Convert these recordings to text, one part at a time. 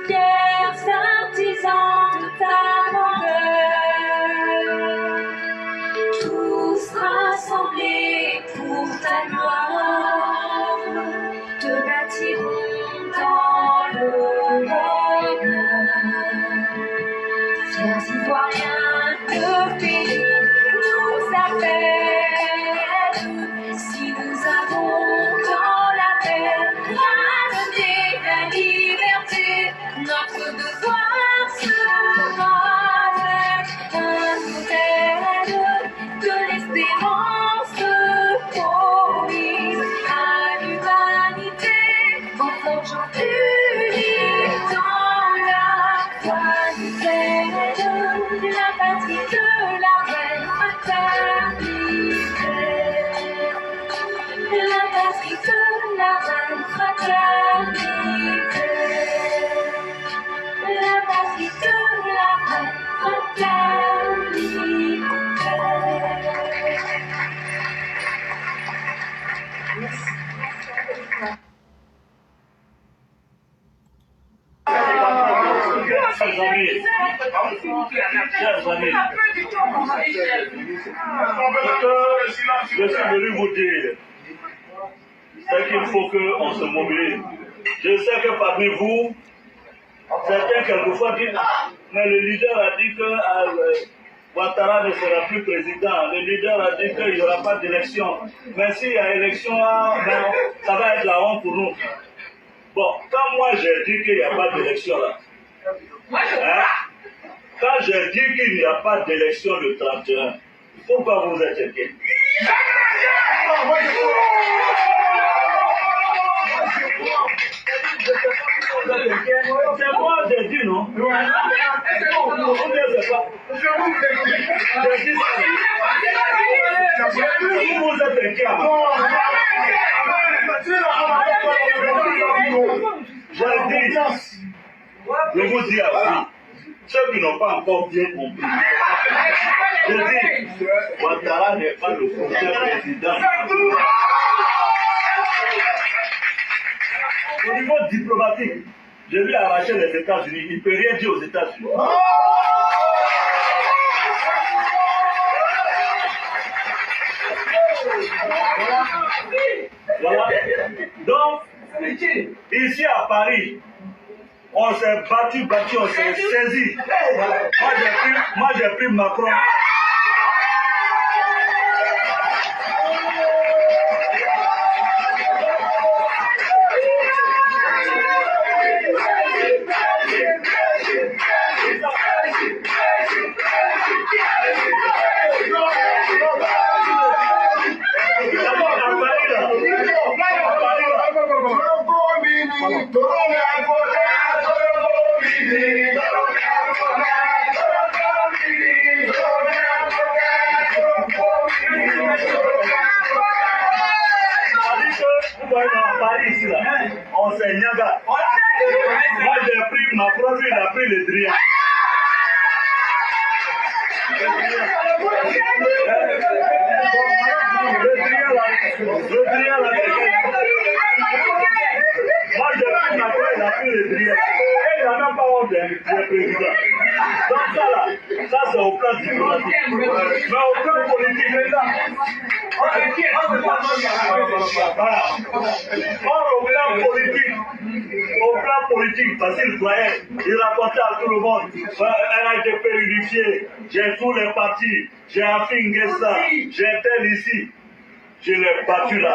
fiers artisans de ta grandeur, tous rassemblés pour ta gloire, te bâtirons dans le bonheur. Fiers ivoiriens, le pays nous appelle. Si nous avons dans la paix ramené la liberté, notre devoir sera d'être un modèle de l'espérance promise à l'humanité, en forgeant unis dans la foi nouvelle, la patrie de la reine fraternité. La patrie de la reine fraternité. La patrie de la reine fraternité. Chers amis, je suis venu vous dire, c'est qu'il faut qu'on se mobilise. Je sais que parmi vous, certains quelquefois disent, ah, mais le leader a dit que Ouattara ne sera plus président. Le leader a dit qu'il n'y aura pas d'élection. Mais s'il y a élection, ben, ça va être la honte pour nous. Bon, quand moi j'ai dit qu'il n'y a pas d'élection là, quand j'ai dit qu'il n'y a pas d'élection le 31, pourquoi vous êtes inquiets? C'est moi j'ai dit non? J'ai dit ça. Vous êtes inquiets? J'ai dit, je vous dis à vous, ceux qui n'ont pas encore bien compris. Je dis, Ouattara n'est pas le prochain président. Au niveau diplomatique, je lui ai arraché les États-Unis. Il ne peut rien dire aux États-Unis. Voilà. Donc, ici à Paris, on s'est battu, on s'est saisi. Moi j'ai pris Macron. On s'est nyaga. Moi j'ai pris Macron, lui il a pris le Drian. Le Drian là. Moi j'ai pris Macron, il a pris le Drian. Et il n'a même pas honte d'être président. Donc ça là, ça c'est au plan diplomatique. Mais au plan politique, voilà. Or, au plan politique, parce qu'il croyait, il racontait à tout le monde, elle a été réunifiée, j'ai tous les partis, j'ai Afingessa, j'ai tel ici. Je l'ai battu là.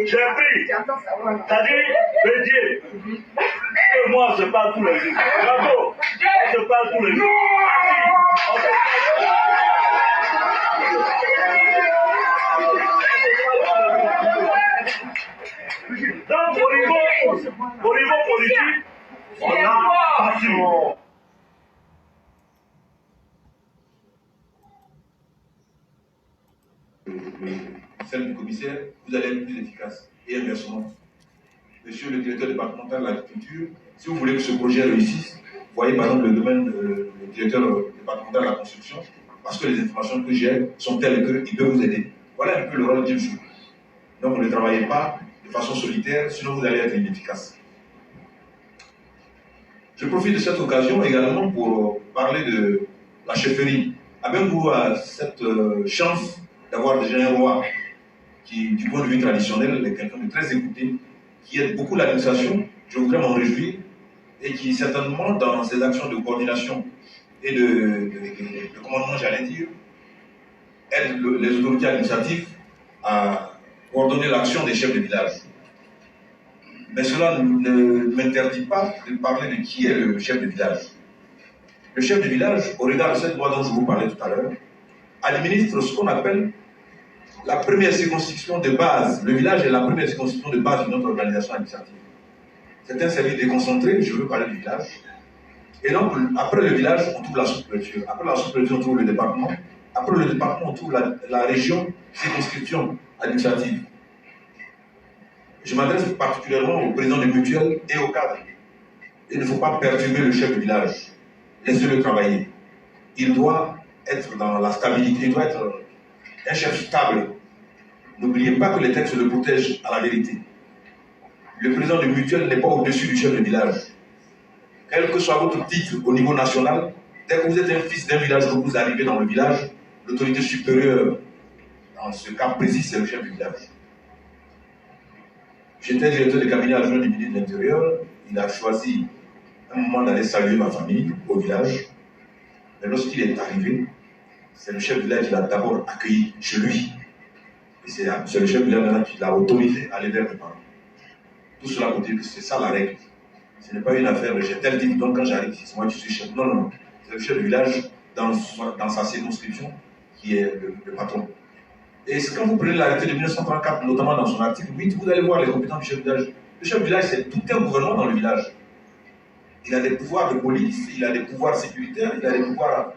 J'ai pris, c'est-à-dire, Bédier, que moi je parle tous les jours. Bravo, je parle tous les jours. Donc, au niveau politique, on a battu. Celle du commissaire, vous allez être plus efficace. Et inversement. Monsieur le directeur départemental de l'agriculture, si vous voulez que ce projet réussisse, voyez par exemple le domaine du directeur départemental de la construction, parce que les informations que j'ai sont telles qu'il peut vous aider. Voilà un peu le rôle d'une jour. Donc ne travaillez pas de façon solitaire, sinon vous allez être inefficace. Je profite de cette occasion également pour parler de la chefferie. Abengourou a cette chance d'avoir déjà un roi qui, du point de vue traditionnel, est quelqu'un de très écouté, qui aide beaucoup l'administration. Je voudrais m'en réjouir et qui, certainement, dans ses actions de coordination et de commandement, j'allais dire, aide les autorités administratives à coordonner l'action des chefs de village. Mais cela ne m'interdit pas de parler de qui est le chef de village. Le chef de village, au regard de cette loi dont je vous parlais tout à l'heure, administre ce qu'on appelle la première circonscription de base. Le village est la première circonscription de base de notre organisation administrative. C'est un service déconcentré, je veux parler du village. Et donc, après le village, on trouve la sous-préfecture. Après la sous-préfecture, on trouve le département. Après le département, on trouve la région, circonscription administrative. Je m'adresse particulièrement au président des mutuelles et au cadre. Il ne faut pas perturber le chef de village. Laissez-le travailler. Il doit être dans la stabilité, il doit être un chef stable. N'oubliez pas que les textes le protègent à la vérité. Le président de mutuelle n'est pas au-dessus du chef de village. Quel que soit votre titre au niveau national, dès que vous êtes un fils d'un village, que vous arrivez dans le village, l'autorité supérieure, dans ce cas précis, c'est le chef du village. J'étais directeur de cabinet adjoint du ministre de l'Intérieur. Il a choisi un moment d'aller saluer ma famille au village. Mais lorsqu'il est arrivé, c'est le chef du village qui l'a d'abord accueilli chez lui. Et c'est le chef du village qui l'a autorisé à aller vers mes parents. Tout cela pour dire que c'est ça la règle. Ce n'est pas une affaire de j'ai tel titre, donc quand j'arrive, c'est moi qui suis chef. Non, non, non. C'est le chef du village dans sa circonscription qui est le patron. Et quand vous prenez l'arrêté de 1934, notamment dans son article 8, vous allez voir les compétences du chef du village. Le chef du village, c'est tout un gouvernement dans le village. Il a des pouvoirs de police, il a des pouvoirs sécuritaires, il a des pouvoirs,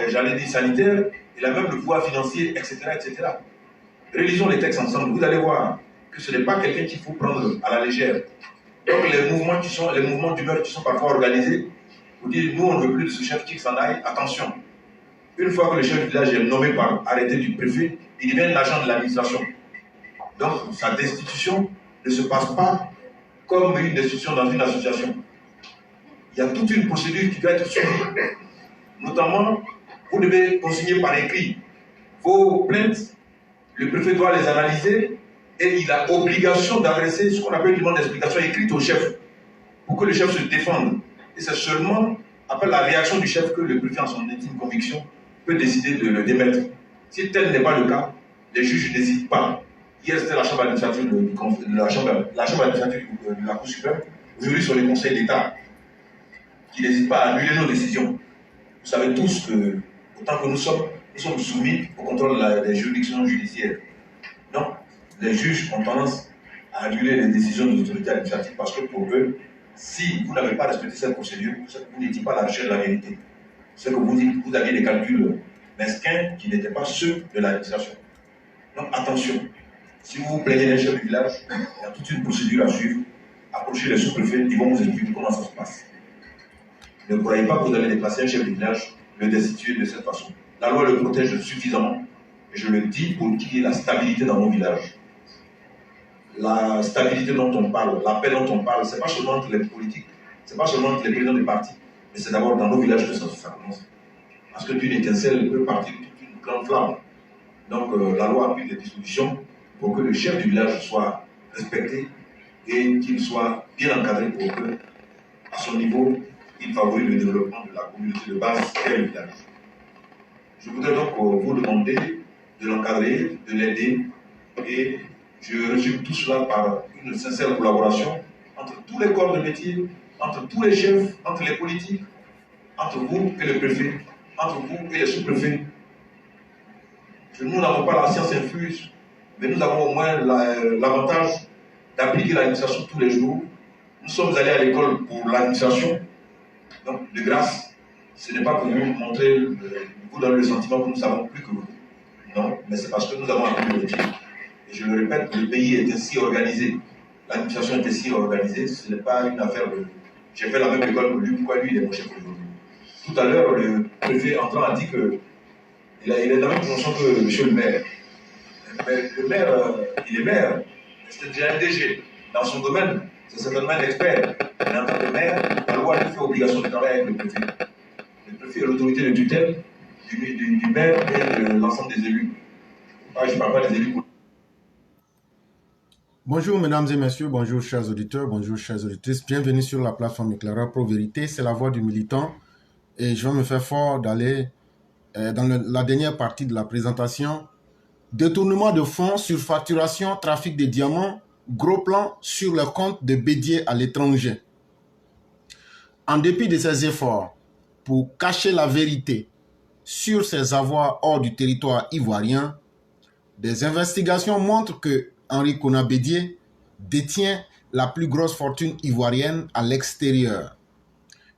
j'allais dire, sanitaires, il a même le pouvoir financier, etc., etc. Relisons les textes ensemble, vous allez voir que ce n'est pas quelqu'un qu'il faut prendre à la légère. Donc les mouvements d'humeur qui sont parfois organisés, vous dites, nous on ne veut plus de ce chef qui s'en aille, attention. Une fois que le chef du village est nommé par arrêté du préfet, il devient l'agent de l'administration. Donc sa destitution ne se passe pas comme une destitution dans une association. Il y a toute une procédure qui doit être suivie. Notamment, vous devez consigner par écrit vos plaintes, le préfet doit les analyser et il a obligation d'adresser ce qu'on appelle une demande d'explication écrite au chef pour que le chef se défende. Et c'est seulement après la réaction du chef que le préfet, en son intime conviction, peut décider de le démettre. Si tel n'est pas le cas, les juges n'hésitent pas. Hier, c'était la chambre administrative de la Cour suprême. Aujourd'hui, sur les conseils d'État, qui n'hésitent pas à annuler nos décisions. Vous savez tous que, autant que nous sommes soumis au contrôle des juridictions judiciaires. Donc, les juges ont tendance à annuler les décisions des autorités administratives parce que pour eux, si vous n'avez pas respecté cette procédure, vous n'étiez pas à la recherche de la vérité. C'est que vous aviez des calculs mesquins qui n'étaient pas ceux de l'administration. Donc attention, si vous vous plaignez d'un chef du village, il y a toute une procédure à suivre. Approchez les sous-préfets, ils vont vous expliquer comment ça se passe. Ne croyez pas que vous allez déplacer un chef de village, le destituer de cette façon. La loi le protège suffisamment, et je le dis pour qu'il y ait la stabilité dans nos villages. La stabilité dont on parle, la paix dont on parle, ce n'est pas seulement entre les politiques, ce n'est pas seulement entre les présidents des partis, mais c'est d'abord dans nos villages que ça commence. Parce que d'une étincelle peut partir toute une grande flamme. Donc la loi a pris des dispositions pour que le chef du village soit respecté et qu'il soit bien encadré pour que, à son niveau, il favorise le développement de la communauté de base et le village. Je voudrais donc vous demander de l'encadrer, de l'aider et je résume tout cela par une sincère collaboration entre tous les corps de métier, entre tous les chefs, entre les politiques, entre vous et le préfet, entre vous et les sous-préfets. Nous n'avons pas la science infuse, mais nous avons au moins l'avantage d'appliquer l'administration tous les jours. Nous sommes allés à l'école pour l'administration, donc de grâce, ce n'est pas pour vous montrer, vous donner le sentiment que nous savons plus que vous. Non, mais c'est parce que nous avons appris le métier. Et je le répète, le pays est ainsi organisé. L'administration est ainsi organisée, ce n'est pas une affaire de... J'ai fait la même école que lui, pourquoi lui il est mon chef aujourd'hui? Tout à l'heure, le préfet entrant a dit que il est dans la même promotion que monsieur le maire. Mais le maire, il est maire, c'est déjà un DG dans son domaine. C'est certainement un expert. Mais en tant que maire, la loi lui fait obligation de travailler avec le préfet. Le préfet est l'autorité de tutelle du maire et de l'ensemble des élus. Je ne parle pas des élus. Bonjour mesdames et messieurs, bonjour chers auditeurs, bonjour chères auditrices. Bienvenue sur la plateforme Éclaireur Pro Vérité, c'est la voix du militant. Et je vais me faire fort d'aller dans la dernière partie de la présentation. Détournement de fonds, surfacturation, trafic de diamants, gros plan sur le compte de Bédié à l'étranger. En dépit de ses efforts pour cacher la vérité sur ses avoirs hors du territoire ivoirien, des investigations montrent que Henri Konan Bédié détient la plus grosse fortune ivoirienne à l'extérieur.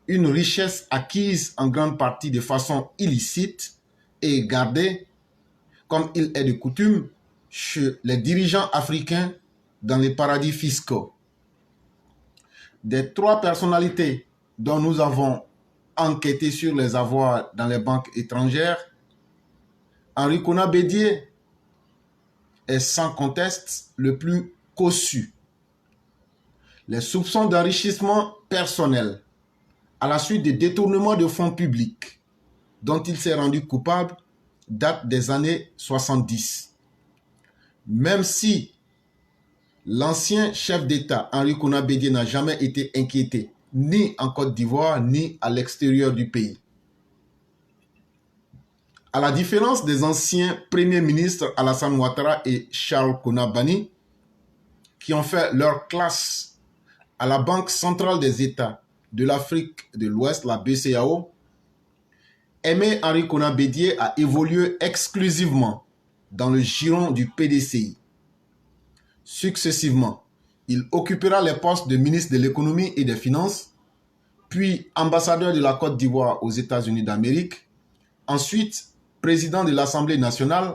Une richesse acquise en grande partie de façon illicite et gardée, comme il est de coutume, chez les dirigeants africains dans les paradis fiscaux. Des 3 personnalités dont nous avons enquêté sur les avoirs dans les banques étrangères, Henri Konan Bédié est sans conteste le plus cossu. Les soupçons d'enrichissement personnel à la suite des détournements de fonds publics dont il s'est rendu coupable datent des années 70. Même si l'ancien chef d'État Henri Konan Bédié n'a jamais été inquiété, ni en Côte d'Ivoire, ni à l'extérieur du pays. À la différence des anciens premiers ministres Alassane Ouattara et Charles Konan Banny, qui ont fait leur classe à la Banque centrale des États de l'Afrique de l'Ouest, la BCEAO, Aimé Henri Konan Bédié a évolué exclusivement dans le giron du PDCI. Successivement, il occupera les postes de ministre de l'économie et des finances, puis ambassadeur de la Côte d'Ivoire aux États-Unis d'Amérique, ensuite président de l'Assemblée nationale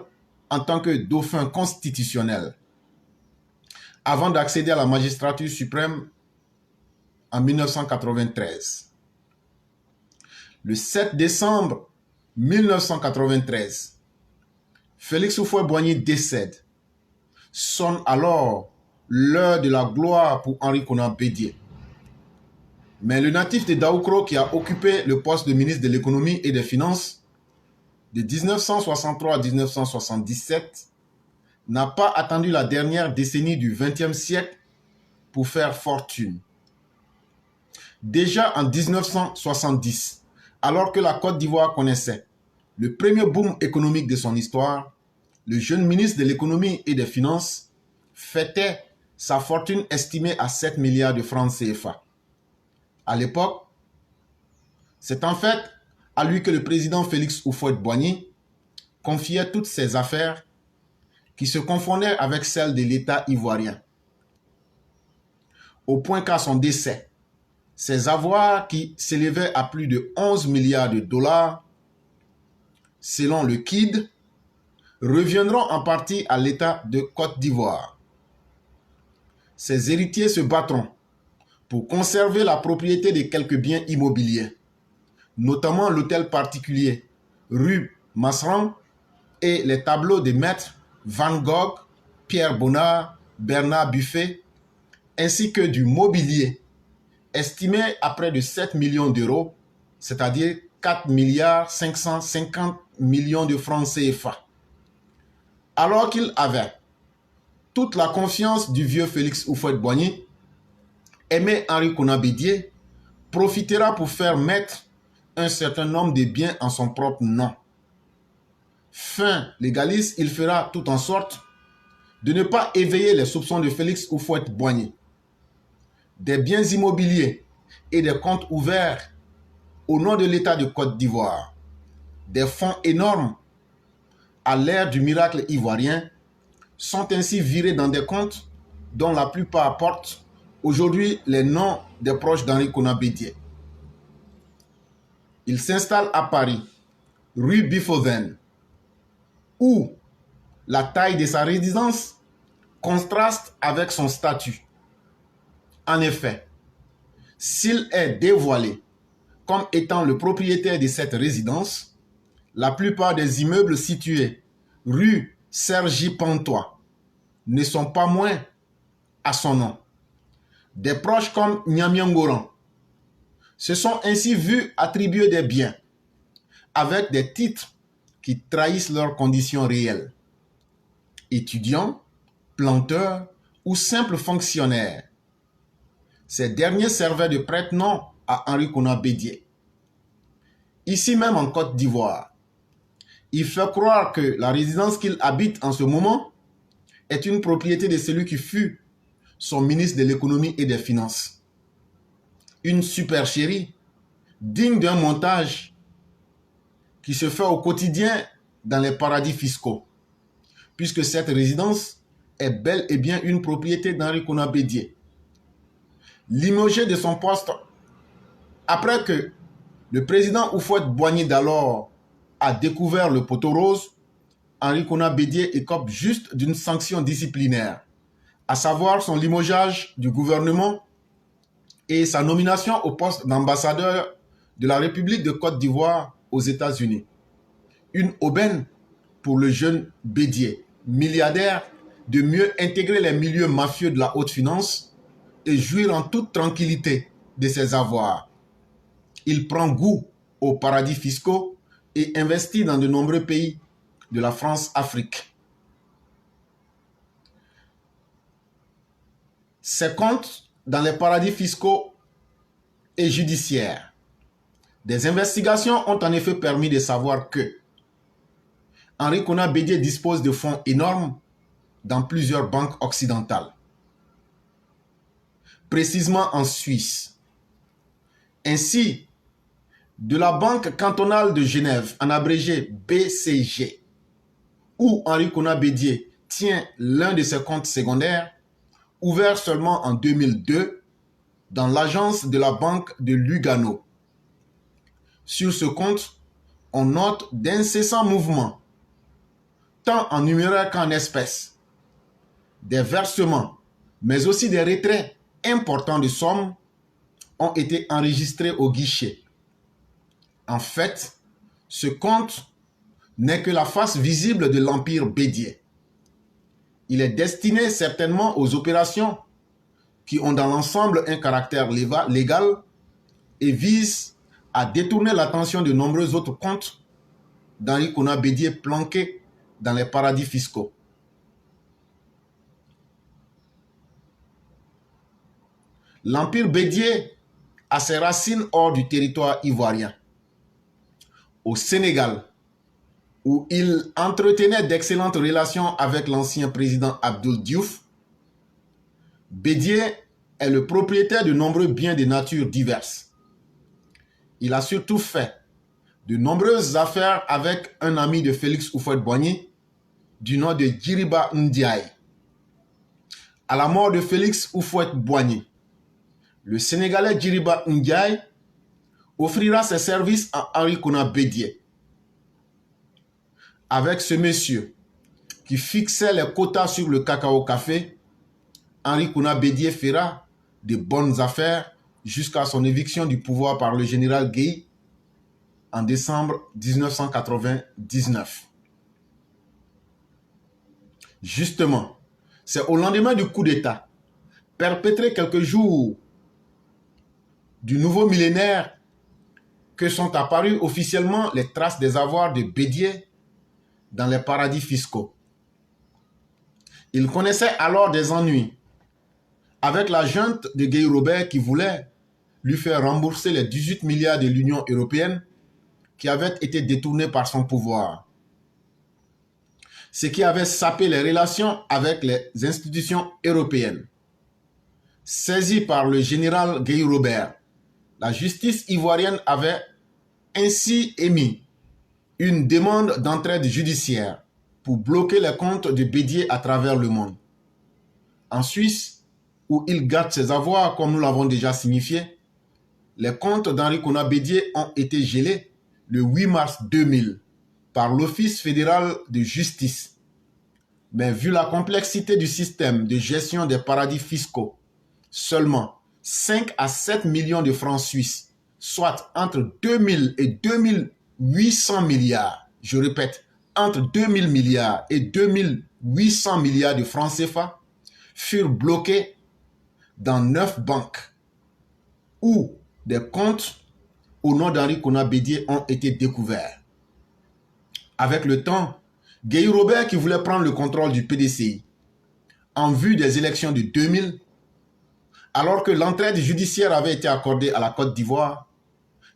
en tant que dauphin constitutionnel, avant d'accéder à la magistrature suprême en 1993. Le 7 décembre 1993, Félix Houphouët-Boigny décède. Sonne alors l'heure de la gloire pour Henri Konan Bédié. Mais le natif de Daoukro, qui a occupé le poste de ministre de l'économie et des finances de 1963 à 1977, n'a pas attendu la dernière décennie du XXe siècle pour faire fortune. Déjà en 1970, alors que la Côte d'Ivoire connaissait le premier boom économique de son histoire, le jeune ministre de l'économie et des finances fêtait sa fortune estimée à 7 milliards de francs CFA. À l'époque, c'est en fait à lui que le président Félix Houphouët-Boigny confiait toutes ses affaires qui se confondaient avec celles de l'État ivoirien. Au point qu'à son décès, ses avoirs qui s'élevaient à plus de 11 milliards de dollars, selon le KID, reviendront en partie à l'État de Côte d'Ivoire. Ses héritiers se battront pour conserver la propriété de quelques biens immobiliers, notamment l'hôtel particulier rue Masseran et les tableaux de maîtres Van Gogh, Pierre Bonnard, Bernard Buffet, ainsi que du mobilier estimé à près de 7 millions d'euros, c'est-à-dire 4 milliards 550 millions de francs CFA. Alors qu'il avait toute la confiance du vieux Félix Houphouët-Boigny, Aimé Henri Konan Bédié profitera pour faire mettre un certain nombre de biens en son propre nom. Fin légaliste, il fera tout en sorte de ne pas éveiller les soupçons de Félix Houphouët-Boigny. Des biens immobiliers et des comptes ouverts au nom de l'État de Côte d'Ivoire, des fonds énormes à l'ère du miracle ivoirien sont ainsi virés dans des comptes dont la plupart portent aujourd'hui les noms des proches d'Henri Konan Bédié. Il s'installe à Paris, rue Bifoven, où la taille de sa résidence contraste avec son statut. En effet, s'il est dévoilé comme étant le propriétaire de cette résidence, la plupart des immeubles situés rue Sergi Pontois ne sont pas moins à son nom. Des proches comme Nyamian Goran se sont ainsi vus attribuer des biens avec des titres qui trahissent leurs conditions réelles. Étudiants, planteurs ou simples fonctionnaires, ces derniers servaient de prête-nom à Henri Konan Bédié. Ici même en Côte d'Ivoire, il fait croire que la résidence qu'il habite en ce moment est une propriété de celui qui fut son ministre de l'économie et des finances. Une supercherie digne d'un montage qui se fait au quotidien dans les paradis fiscaux, puisque cette résidence est bel et bien une propriété d'Henri Konan Bédié. Limogé de son poste après que le président Houphouët-Boigny d'alors a découvert le poteau rose, Henri Konan Bédié écope juste d'une sanction disciplinaire, à savoir son limogeage du gouvernement et sa nomination au poste d'ambassadeur de la République de Côte d'Ivoire aux États-Unis. Une aubaine pour le jeune Bédié, milliardaire, de mieux intégrer les milieux mafieux de la haute finance et jouir en toute tranquillité de ses avoirs. Il prend goût aux paradis fiscaux et investit dans de nombreux pays de la France-Afrique. Ses comptes dans les paradis fiscaux et judiciaires. Des investigations ont en effet permis de savoir que Henri Konan Bédié dispose de fonds énormes dans plusieurs banques occidentales, précisément en Suisse. Ainsi, de la Banque cantonale de Genève, en abrégé BCG, où Henri Konan Bédié tient l'un de ses comptes secondaires, ouvert seulement en 2002 dans l'agence de la Banque de Lugano. Sur ce compte, on note d'incessants mouvements, tant en numéraire qu'en espèces, des versements, mais aussi des retraits importants de sommes ont été enregistrés au guichet. En fait, ce compte n'est que la face visible de l'empire Bédié. Il est destiné certainement aux opérations qui ont dans l'ensemble un caractère légal et visent à détourner l'attention de nombreux autres comptes d'Henri Konan Bédié planqués dans les paradis fiscaux. L'empire Bédié a ses racines hors du territoire ivoirien. Au Sénégal, où il entretenait d'excellentes relations avec l'ancien président Abdoul Diouf, Bédié est le propriétaire de nombreux biens de nature diverses. Il a surtout fait de nombreuses affaires avec un ami de Félix Houphouët-Boigny du nom de Djiriba Ndiaye. À la mort de Félix Houphouët-Boigny, le Sénégalais Djiriba Ndiaye offrira ses services à Henri Konan Bédié. Avec ce monsieur qui fixait les quotas sur le cacao-café, Henri Konan Bédié fera de bonnes affaires jusqu'à son éviction du pouvoir par le général Guèye en décembre 1999. Justement, c'est au lendemain du coup d'État, perpétré quelques jours du nouveau millénaire, que sont apparues officiellement les traces des avoirs de Bédié dans les paradis fiscaux. Il connaissait alors des ennuis avec la junte de Guèye Robert qui voulait lui faire rembourser les 18 milliards de l'Union européenne qui avaient été détournés par son pouvoir, ce qui avait sapé les relations avec les institutions européennes. Saisi par le général Guèye Robert, la justice ivoirienne avait ainsi émis une demande d'entraide judiciaire pour bloquer les comptes de Bédié à travers le monde. En Suisse, où il garde ses avoirs comme nous l'avons déjà signifié, les comptes d'Henri Konan Bédié ont été gelés le 8 mars 2000 par l'Office fédéral de justice. Mais vu la complexité du système de gestion des paradis fiscaux, seulement 5 à 7 millions de francs suisses, soit entre 2000 et 2800 milliards, je répète, entre 2000 milliards et 2800 milliards de francs CFA, furent bloqués dans 9 banques où des comptes au nom d'Henri Konan Bédié ont été découverts. Avec le temps, Guéhi Robert, qui voulait prendre le contrôle du PDCI en vue des élections de 2000, alors que l'entraide judiciaire avait été accordée à la Côte d'Ivoire,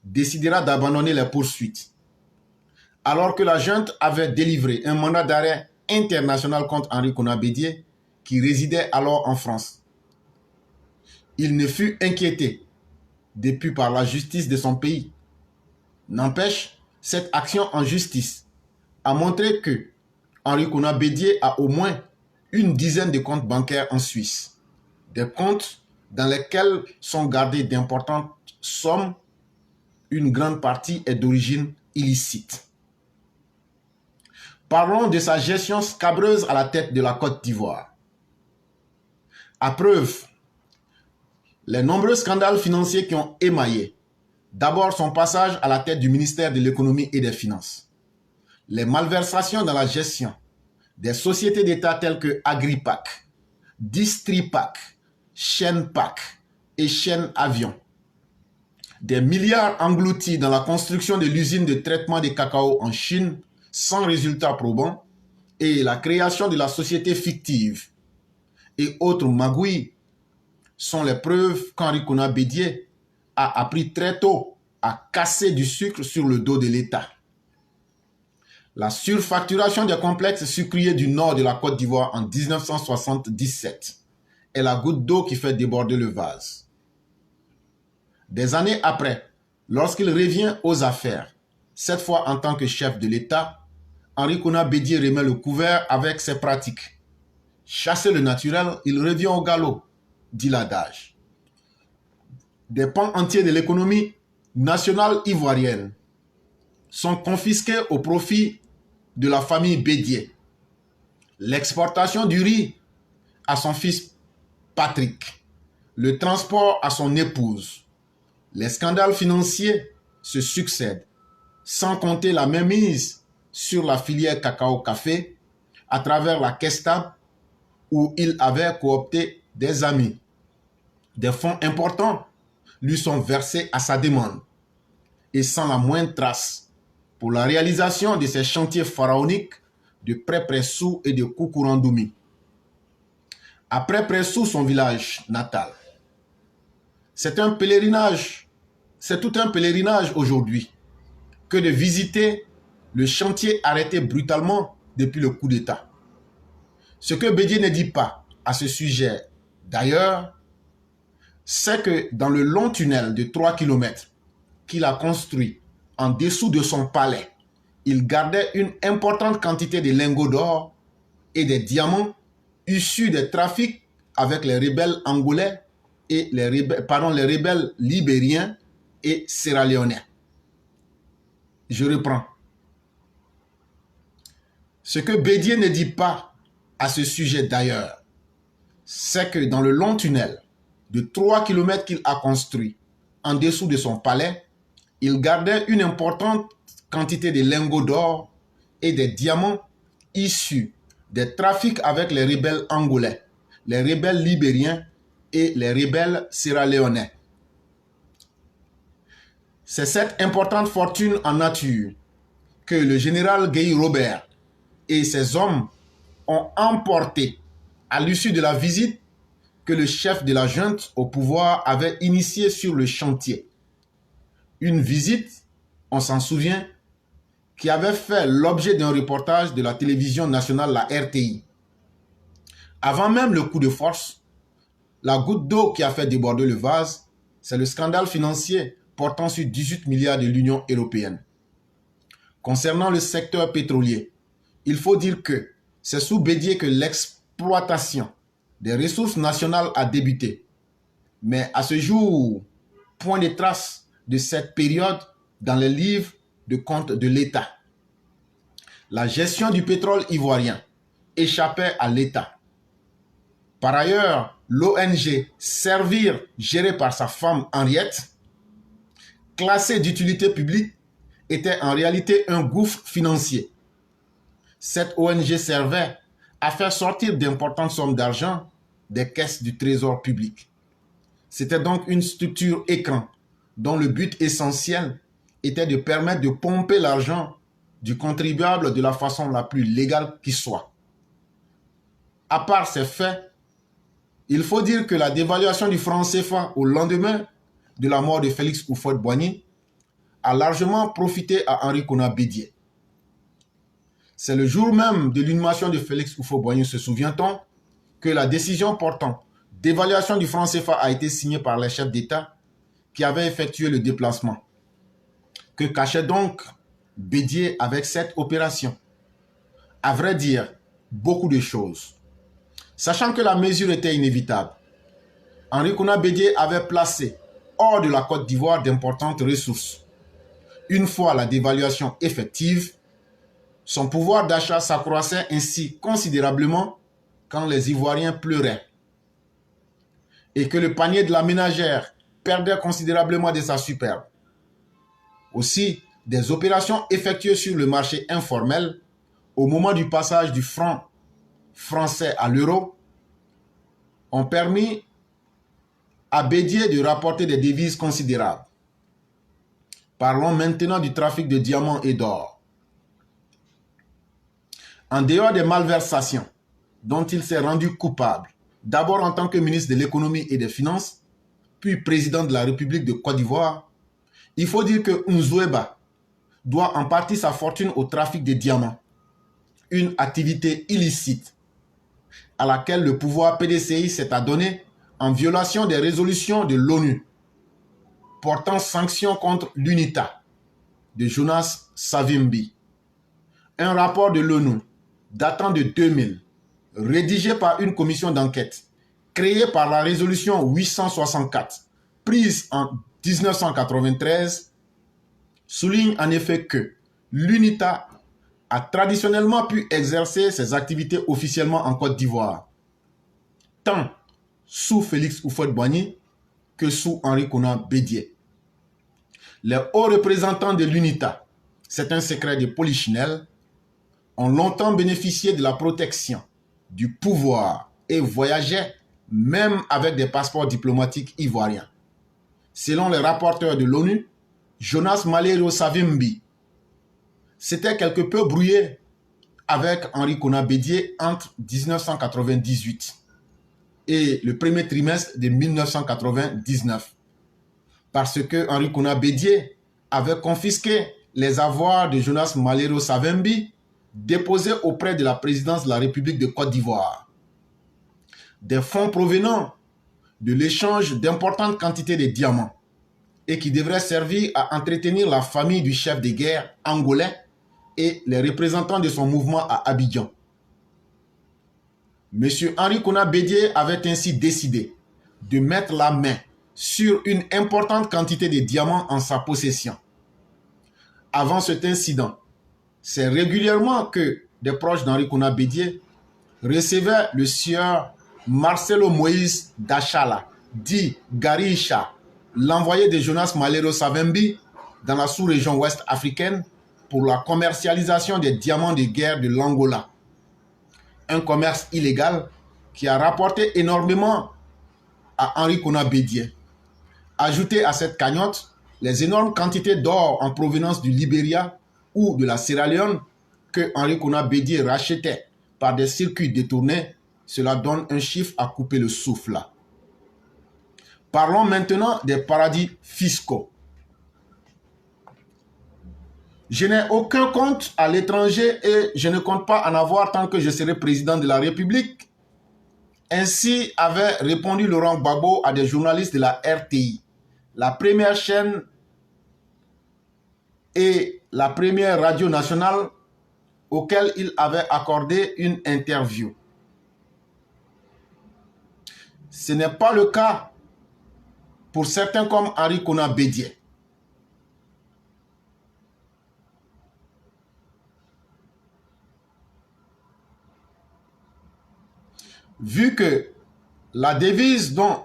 décidera d'abandonner les poursuites. Alors que la junte avait délivré un mandat d'arrêt international contre Henri Konan Bédié, qui résidait alors en France. Il ne fut inquiété depuis par la justice de son pays. N'empêche, cette action en justice a montré que Henri Konan Bédié a au moins une dizaine de comptes bancaires en Suisse. Des comptes dans lesquels sont gardées d'importantes sommes. Une grande partie est d'origine illicite. Parlons de sa gestion scabreuse à la tête de la Côte d'Ivoire. À preuve, les nombreux scandales financiers qui ont émaillé d'abord son passage à la tête du ministère de l'économie et des finances, les malversations dans la gestion des sociétés d'État telles que Agripac, Distripac, Chaînepac et Chaîne Avion, des milliards engloutis dans la construction de l'usine de traitement des cacao en Chine sans résultat probant et la création de la société fictive et autres magouilles sont les preuves qu'Henri Konan Bédié a appris très tôt à casser du sucre sur le dos de l'État. La surfacturation des complexes sucriers du nord de la Côte d'Ivoire en 1977 est la goutte d'eau qui fait déborder le vase. Des années après, lorsqu'il revient aux affaires, cette fois en tant que chef de l'État, Henri Konan Bédié remet le couvert avec ses pratiques. Chasser le naturel, il revient au galop, dit l'adage. Des pans entiers de l'économie nationale ivoirienne sont confisqués au profit de la famille Bédié. L'exportation du riz à son fils Patrick, le transport à son épouse. Les scandales financiers se succèdent, sans compter la mainmise sur la filière cacao-café à travers la Kestab où il avait coopté des amis. Des fonds importants lui sont versés à sa demande et sans la moindre trace pour la réalisation de ces chantiers pharaoniques de Pré-Pressou et de Koukourandoumi. Après Pressou, son village natal. C'est un pèlerinage, c'est tout un pèlerinage aujourd'hui que de visiter le chantier arrêté brutalement depuis le coup d'État. Ce que Bédié ne dit pas à ce sujet, d'ailleurs, c'est que dans le long tunnel de 3 km qu'il a construit en dessous de son palais, il gardait une importante quantité de lingots d'or et des diamants issus des trafics avec les rebelles angolais et les rebelles libériens et sierra-léonais. Je reprends. Ce que Bédié ne dit pas à ce sujet d'ailleurs, c'est que dans le long tunnel de 3 km qu'il a construit en dessous de son palais, il gardait une importante quantité de lingots d'or et des diamants issus des trafics avec les rebelles angolais, les rebelles libériens et les rebelles sierra-léonais. C'est cette importante fortune en nature que le général Guéhi Robert et ses hommes ont emporté à l'issue de la visite que le chef de la junte au pouvoir avait initiée sur le chantier. Une visite, on s'en souvient, qui avait fait l'objet d'un reportage de la télévision nationale, la RTI. Avant même le coup de force, la goutte d'eau qui a fait déborder le vase, c'est le scandale financier portant sur 18 milliards de l'Union européenne. Concernant le secteur pétrolier, il faut dire que c'est sous Bédié que l'exploitation des ressources nationales a débuté. Mais à ce jour, point de trace de cette période dans les livres de compte de l'État. La gestion du pétrole ivoirien échappait à l'État. Par ailleurs, l'ONG Servir, gérée par sa femme Henriette, classée d'utilité publique, était en réalité un gouffre financier. Cette ONG servait à faire sortir d'importantes sommes d'argent des caisses du trésor public. C'était donc une structure écran dont le but essentiel était de permettre de pomper l'argent du contribuable de la façon la plus légale qui soit. À part ces faits, il faut dire que la dévaluation du franc CFA au lendemain de la mort de Félix Houphouët-Boigny a largement profité à Henri Konan Bédié. C'est le jour même de l'inhumation de Félix Houphouët-Boigny, se souvient-on, que la décision portant d'évaluation du franc CFA a été signée par les chefs d'État qui avaient effectué le déplacement. Que cachait donc Bédié avec cette opération? À vrai dire, beaucoup de choses. Sachant que la mesure était inévitable, Henri Konan Bédié avait placé hors de la Côte d'Ivoire d'importantes ressources. Une fois la dévaluation effective, son pouvoir d'achat s'accroissait ainsi considérablement quand les Ivoiriens pleuraient et que le panier de la ménagère perdait considérablement de sa superbe. Aussi, des opérations effectuées sur le marché informel au moment du passage du franc français à l'euro ont permis à Bédié de rapporter des devises considérables. Parlons maintenant du trafic de diamants et d'or. En dehors des malversations dont il s'est rendu coupable, d'abord en tant que ministre de l'économie et des finances, puis président de la République de Côte d'Ivoire, il faut dire que Nzoueba doit en partie sa fortune au trafic de diamants, une activité illicite à laquelle le pouvoir PDCI s'est adonné en violation des résolutions de l'ONU portant sanctions contre l'UNITA de Jonas Savimbi. Un rapport de l'ONU datant de 2000, rédigé par une commission d'enquête créée par la résolution 864, prise en 1993, souligne en effet que l'UNITA a traditionnellement pu exercer ses activités officiellement en Côte d'Ivoire, tant sous Félix Houphouët-Boigny que sous Henri Konan Bédié. Les hauts représentants de l'UNITA, c'est un secret de Polichinelle, ont longtemps bénéficié de la protection, du pouvoir et voyageaient même avec des passeports diplomatiques ivoiriens. Selon les rapporteurs de l'ONU, Jonas Malheiro Savimbi s'était quelque peu brouillé avec Henri Konan Bédié entre 1998 et le premier trimestre de 1999. Parce que Henri Konan Bédié avait confisqué les avoirs de Jonas Malheiro Savimbi déposés auprès de la présidence de la République de Côte d'Ivoire. Des fonds provenant de l'échange d'importantes quantités de diamants et qui devraient servir à entretenir la famille du chef de guerre angolais et les représentants de son mouvement à Abidjan. M. Henri Konan Bédié avait ainsi décidé de mettre la main sur une importante quantité de diamants en sa possession. Avant cet incident, c'est régulièrement que des proches d'Henri Konan Bédié recevaient le sieur Marcelo Moïse Dachala, dit Garisha, l'envoyé de Jonas Malheiro Savimbi dans la sous-région ouest africaine pour la commercialisation des diamants de guerre de l'Angola. Un commerce illégal qui a rapporté énormément à Henri Konan Bédié. Ajoutez à cette cagnotte les énormes quantités d'or en provenance du Libéria ou de la Sierra Leone que Henri Konan Bédié rachetait par des circuits détournés, cela donne un chiffre à couper le souffle. Parlons maintenant des paradis fiscaux. Je n'ai aucun compte à l'étranger et je ne compte pas en avoir tant que je serai président de la République. Ainsi avait répondu Laurent Gbagbo à des journalistes de la RTI, la première chaîne et la première radio nationale auquel il avait accordé une interview. Ce n'est pas le cas pour certains comme Henri Konan Bédié. Vu que la devise dont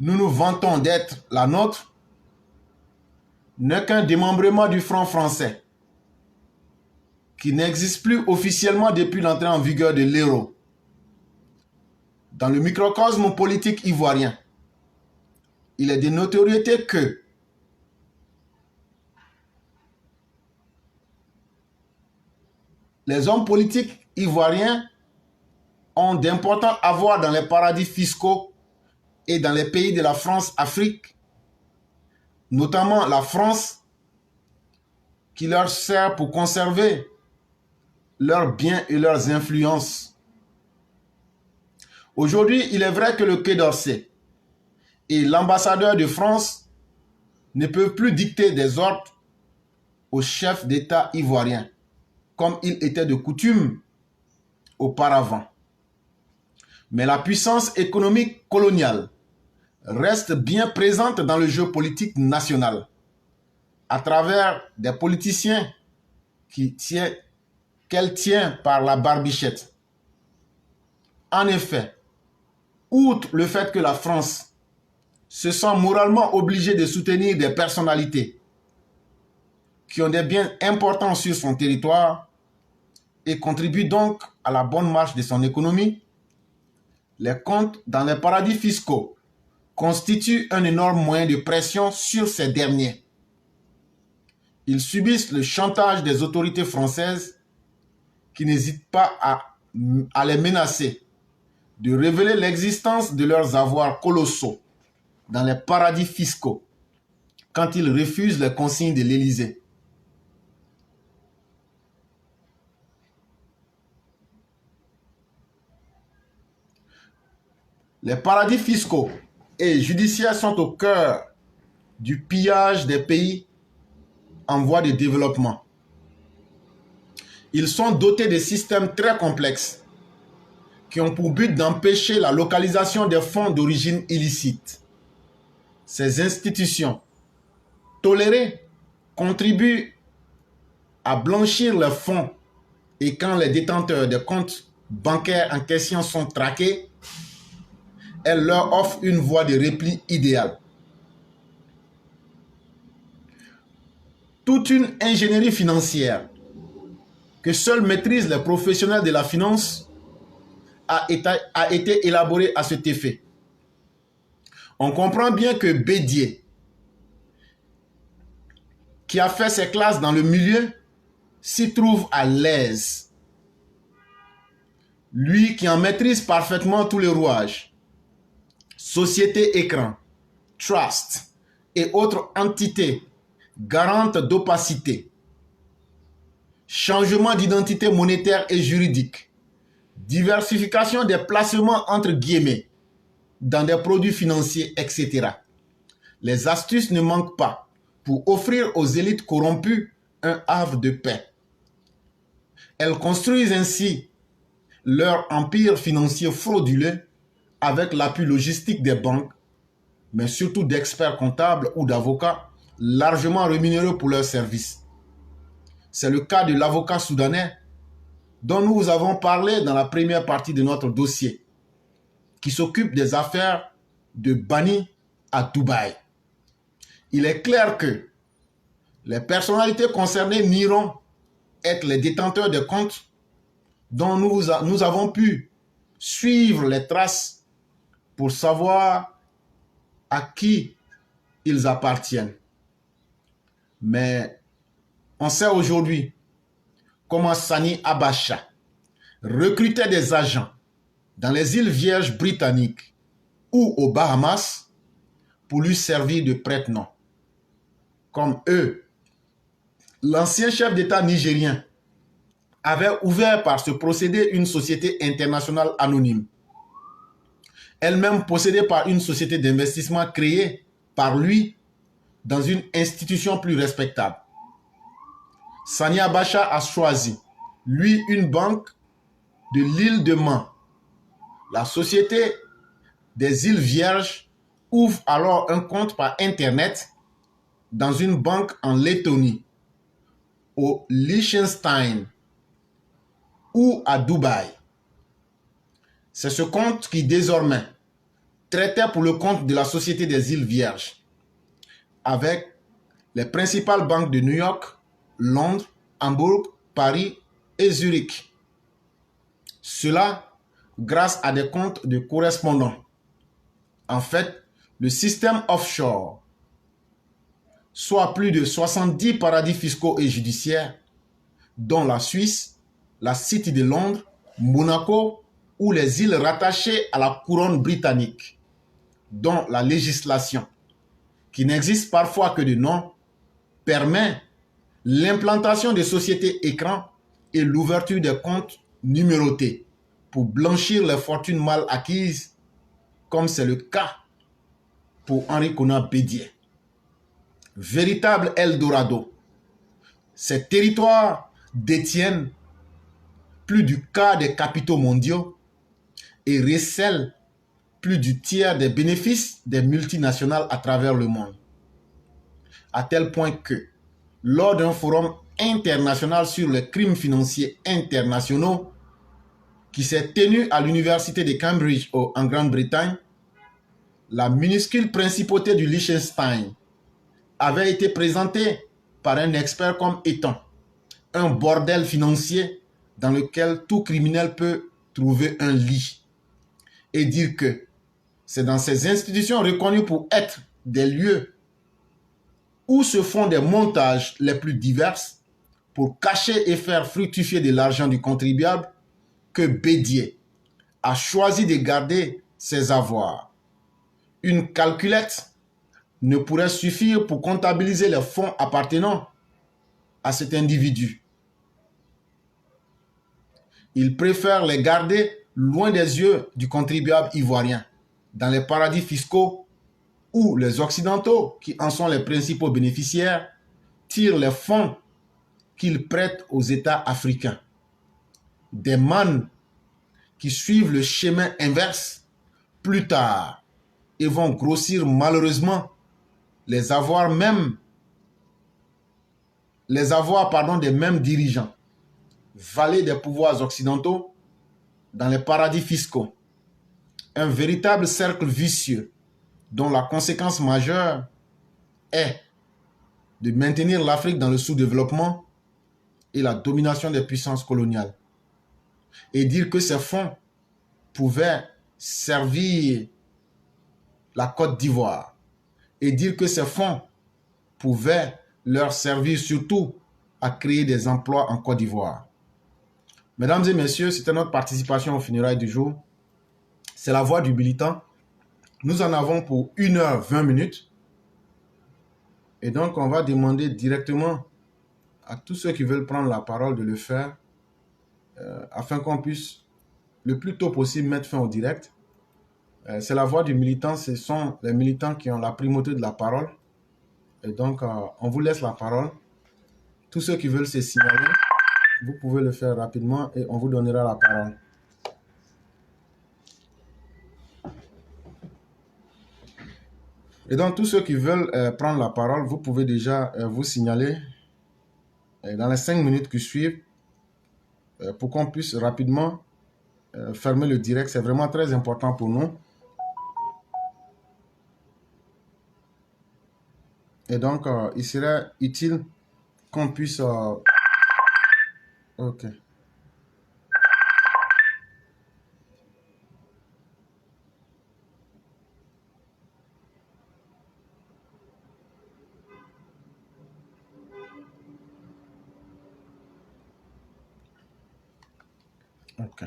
nous nous vantons d'être la nôtre n'est qu'un démembrement du franc français, qui n'existe plus officiellement depuis l'entrée en vigueur de l'euro. Dans le microcosme politique ivoirien, il est de notoriété que les hommes politiques ivoiriens ont d'importants avoirs dans les paradis fiscaux et dans les pays de la France-Afrique, notamment la France, qui leur sert pour conserver leurs biens et leurs influences. Aujourd'hui, il est vrai que le Quai d'Orsay et l'ambassadeur de France ne peuvent plus dicter des ordres aux chefs d'État ivoiriens, comme il était de coutume auparavant. Mais la puissance économique coloniale reste bien présente dans le jeu politique national, à travers des politiciens qu'elle tient par la barbichette. En effet, outre le fait que la France se sent moralement obligée de soutenir des personnalités qui ont des biens importants sur son territoire et contribuent donc à la bonne marche de son économie, les comptes dans les paradis fiscaux constituent un énorme moyen de pression sur ces derniers. Ils subissent le chantage des autorités françaises qui n'hésitent pas à les menacer de révéler l'existence de leurs avoirs colossaux dans les paradis fiscaux quand ils refusent les consignes de l'Élysée. Les paradis fiscaux et judiciaires sont au cœur du pillage des pays en voie de développement. Ils sont dotés de systèmes très complexes qui ont pour but d'empêcher la localisation des fonds d'origine illicite. Ces institutions, tolérées, contribuent à blanchir les fonds et quand les détenteurs des comptes bancaires en question sont traqués, elles leur offrent une voie de repli idéale. Toute une ingénierie financière que seuls maîtrisent les professionnels de la finance a été élaborée à cet effet. On comprend bien que Bédier, qui a fait ses classes dans le milieu, s'y trouve à l'aise. Lui qui en maîtrise parfaitement tous les rouages, sociétés écran, trust et autres entités garantes d'opacité, changement d'identité monétaire et juridique, diversification des placements entre guillemets dans des produits financiers, etc. Les astuces ne manquent pas pour offrir aux élites corrompues un havre de paix. Elles construisent ainsi leur empire financier frauduleux avec l'appui logistique des banques, mais surtout d'experts comptables ou d'avocats largement rémunérés pour leurs services. C'est le cas de l'avocat soudanais dont nous vous avons parlé dans la première partie de notre dossier, qui s'occupe des affaires de Bani à Dubaï. Il est clair que les personnalités concernées n'iront être les détenteurs de comptes dont nous avons pu suivre les traces pour savoir à qui ils appartiennent. Mais on sait aujourd'hui comment Sani Abacha recrutait des agents dans les îles Vierges britanniques ou aux Bahamas pour lui servir de prête-nom. Comme eux, l'ancien chef d'État nigérien avait ouvert par ce procédé une société internationale anonyme, elle-même possédée par une société d'investissement créée par lui dans une institution plus respectable. Sani Abacha a choisi, lui, une banque de l'île de Man. La société des îles Vierges ouvre alors un compte par Internet dans une banque en Lettonie, au Liechtenstein ou à Dubaï. C'est ce compte qui désormais traitait pour le compte de la Société des îles Vierges avec les principales banques de New York, Londres, Hambourg, Paris et Zurich. Cela grâce à des comptes de correspondants. En fait, le système offshore, soit plus de 70 paradis fiscaux et judiciaires, dont la Suisse, la City de Londres, Monaco ou les îles rattachées à la couronne britannique, dont la législation, qui n'existe parfois que de nom, permet l'implantation des sociétés écrans et l'ouverture des comptes numérotés pour blanchir les fortunes mal acquises, comme c'est le cas pour Henri Konan Bédié. Véritable Eldorado, ces territoires détiennent plus du quart des capitaux mondiaux et recèlent plus du tiers des bénéfices des multinationales à travers le monde. À tel point que, lors d'un forum international sur les crimes financiers internationaux qui s'est tenu à l'université de Cambridge en Grande-Bretagne, la minuscule principauté du Liechtenstein avait été présentée par un expert comme étant un bordel financier dans lequel tout criminel peut trouver un lit, et dire que c'est dans ces institutions reconnues pour être des lieux où se font des montages les plus divers pour cacher et faire fructifier de l'argent du contribuable que Bédié a choisi de garder ses avoirs. Une calculette ne pourrait suffire pour comptabiliser les fonds appartenant à cet individu. Il préfère les garder loin des yeux du contribuable ivoirien, dans les paradis fiscaux où les Occidentaux, qui en sont les principaux bénéficiaires, tirent les fonds qu'ils prêtent aux États africains. Des mannes qui suivent le chemin inverse plus tard et vont grossir malheureusement les avoirs des mêmes dirigeants, valets des pouvoirs occidentaux dans les paradis fiscaux. Un véritable cercle vicieux dont la conséquence majeure est de maintenir l'Afrique dans le sous-développement et la domination des puissances coloniales. Et dire que ces fonds pouvaient servir la Côte d'Ivoire. Et dire que ces fonds pouvaient leur servir surtout à créer des emplois en Côte d'Ivoire. Mesdames et messieurs, c'était notre participation au funérailles du jour. C'est la voix du militant. Nous en avons pour 1h20. Et donc, on va demander directement à tous ceux qui veulent prendre la parole de le faire afin qu'on puisse le plus tôt possible mettre fin au direct. C'est la voix du militant. Ce sont les militants qui ont la primauté de la parole. Et donc, on vous laisse la parole. Tous ceux qui veulent se signaler, vous pouvez le faire rapidement et on vous donnera la parole. Et donc, tous ceux qui veulent prendre la parole, vous pouvez déjà vous signaler dans les 5 minutes qui suivent pour qu'on puisse rapidement fermer le direct. C'est vraiment très important pour nous. Et donc, il serait utile qu'on puisse... Ok. Ok.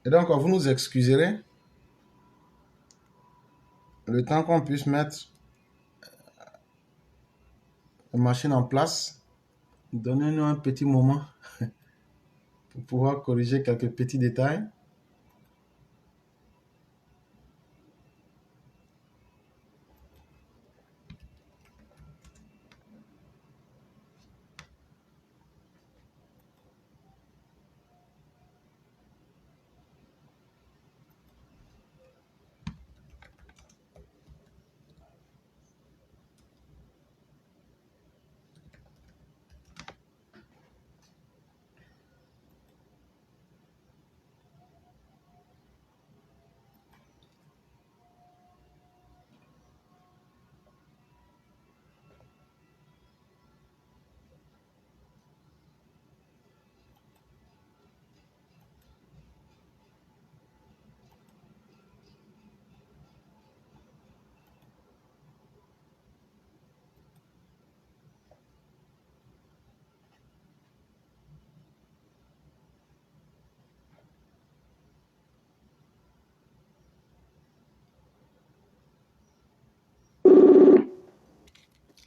Et donc, vous nous excuserez le temps qu'on puisse mettre la machine en place. Donnez-nous un petit moment pour pouvoir corriger quelques petits détails.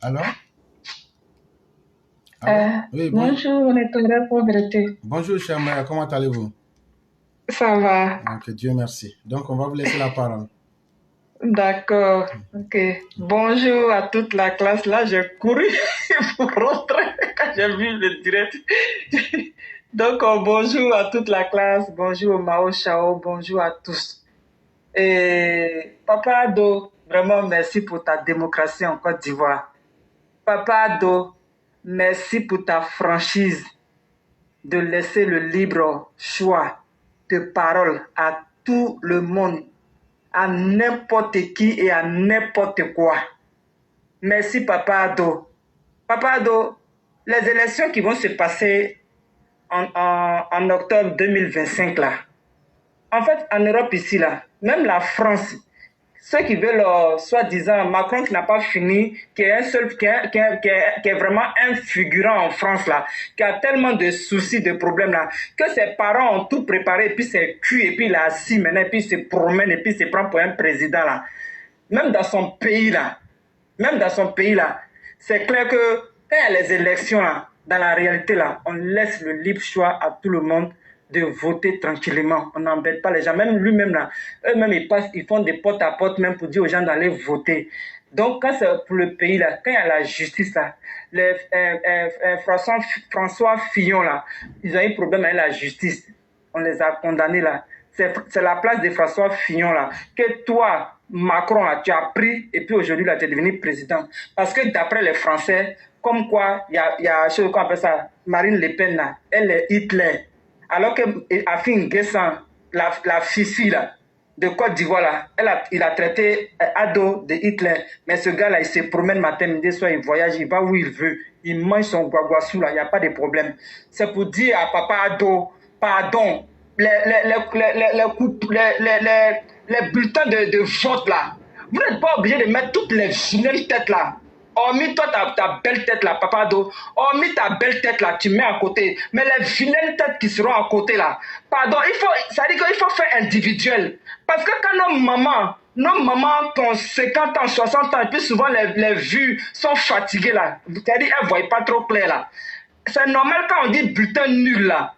Alors? Alors? Oui, Bonjour, on est en pauvreté. bonjour, chère mère, comment allez-vous? Ça va. Ok, Dieu merci. Donc, on va vous laisser la parole. D'accord. Ok. Bonjour à toute la classe. Là, j'ai couru pour rentrer quand j'ai vu le direct. Donc, bonjour à toute la classe. Bonjour Mao Chao. Bonjour à tous. Et Papa Ado, vraiment merci pour ta démocratie en Côte d'Ivoire. Papa Ado, merci pour ta franchise de laisser le libre choix de parole à tout le monde, à n'importe qui et à n'importe quoi. Merci Papa Ado. Papa Ado, les élections qui vont se passer en octobre 2025 là, en fait en Europe ici là, même la France, ceux qui veulent, soi-disant, Macron qui n'a pas fini, qui est un seul, qui est vraiment un figurant en France là, qui a tellement de soucis, de problèmes là, que ses parents ont tout préparé, et puis c'est cuit, et puis il est assis maintenant, et puis il se promène, et puis il se prend pour un président là. Même dans son pays là, c'est clair que quand il y a les élections là, dans la réalité là, on laisse le libre choix à tout le monde de voter tranquillement. On n'embête pas les gens. Même lui-même là, eux-mêmes ils font des porte à porte même pour dire aux gens d'aller voter. Donc quand c'est pour le pays là, quand il y a la justice là, François Fillon là, ils ont eu problème avec la justice. On les a condamnés là. C'est la place de François Fillon là que toi, Macron là, tu as pris et puis aujourd'hui là, tu es devenu président. Parce que d'après les Français, comme quoi, il y a ce qu'on appelle ça, Marine Le Pen là, elle est Hitler. Alors que Afin Guessan, la Fifi là, de Côte d'Ivoire là, il a traité Ado de Hitler. Mais ce gars là, il se promène matin, midi, soir, il voyage, il va où il veut. Il mange son guaguassou là, il n'y a pas de problème. C'est pour dire à Papa Ado, pardon, les bulletins de vote là, vous n'êtes pas obligé de mettre toutes les vilaines têtes là. Hormis toi, ta belle tête là, Papa Ado, hormis ta belle tête là, tu mets à côté. Mais les vilaines têtes qui seront à côté là, pardon, ça dit qu'il faut faire individuel. Parce que quand nos mamans qui ont 50 ans, 60 ans, et puis souvent les vues sont fatiguées là, c'est-à-dire elles ne voient pas trop clair là. C'est normal quand on dit bulletin nul là.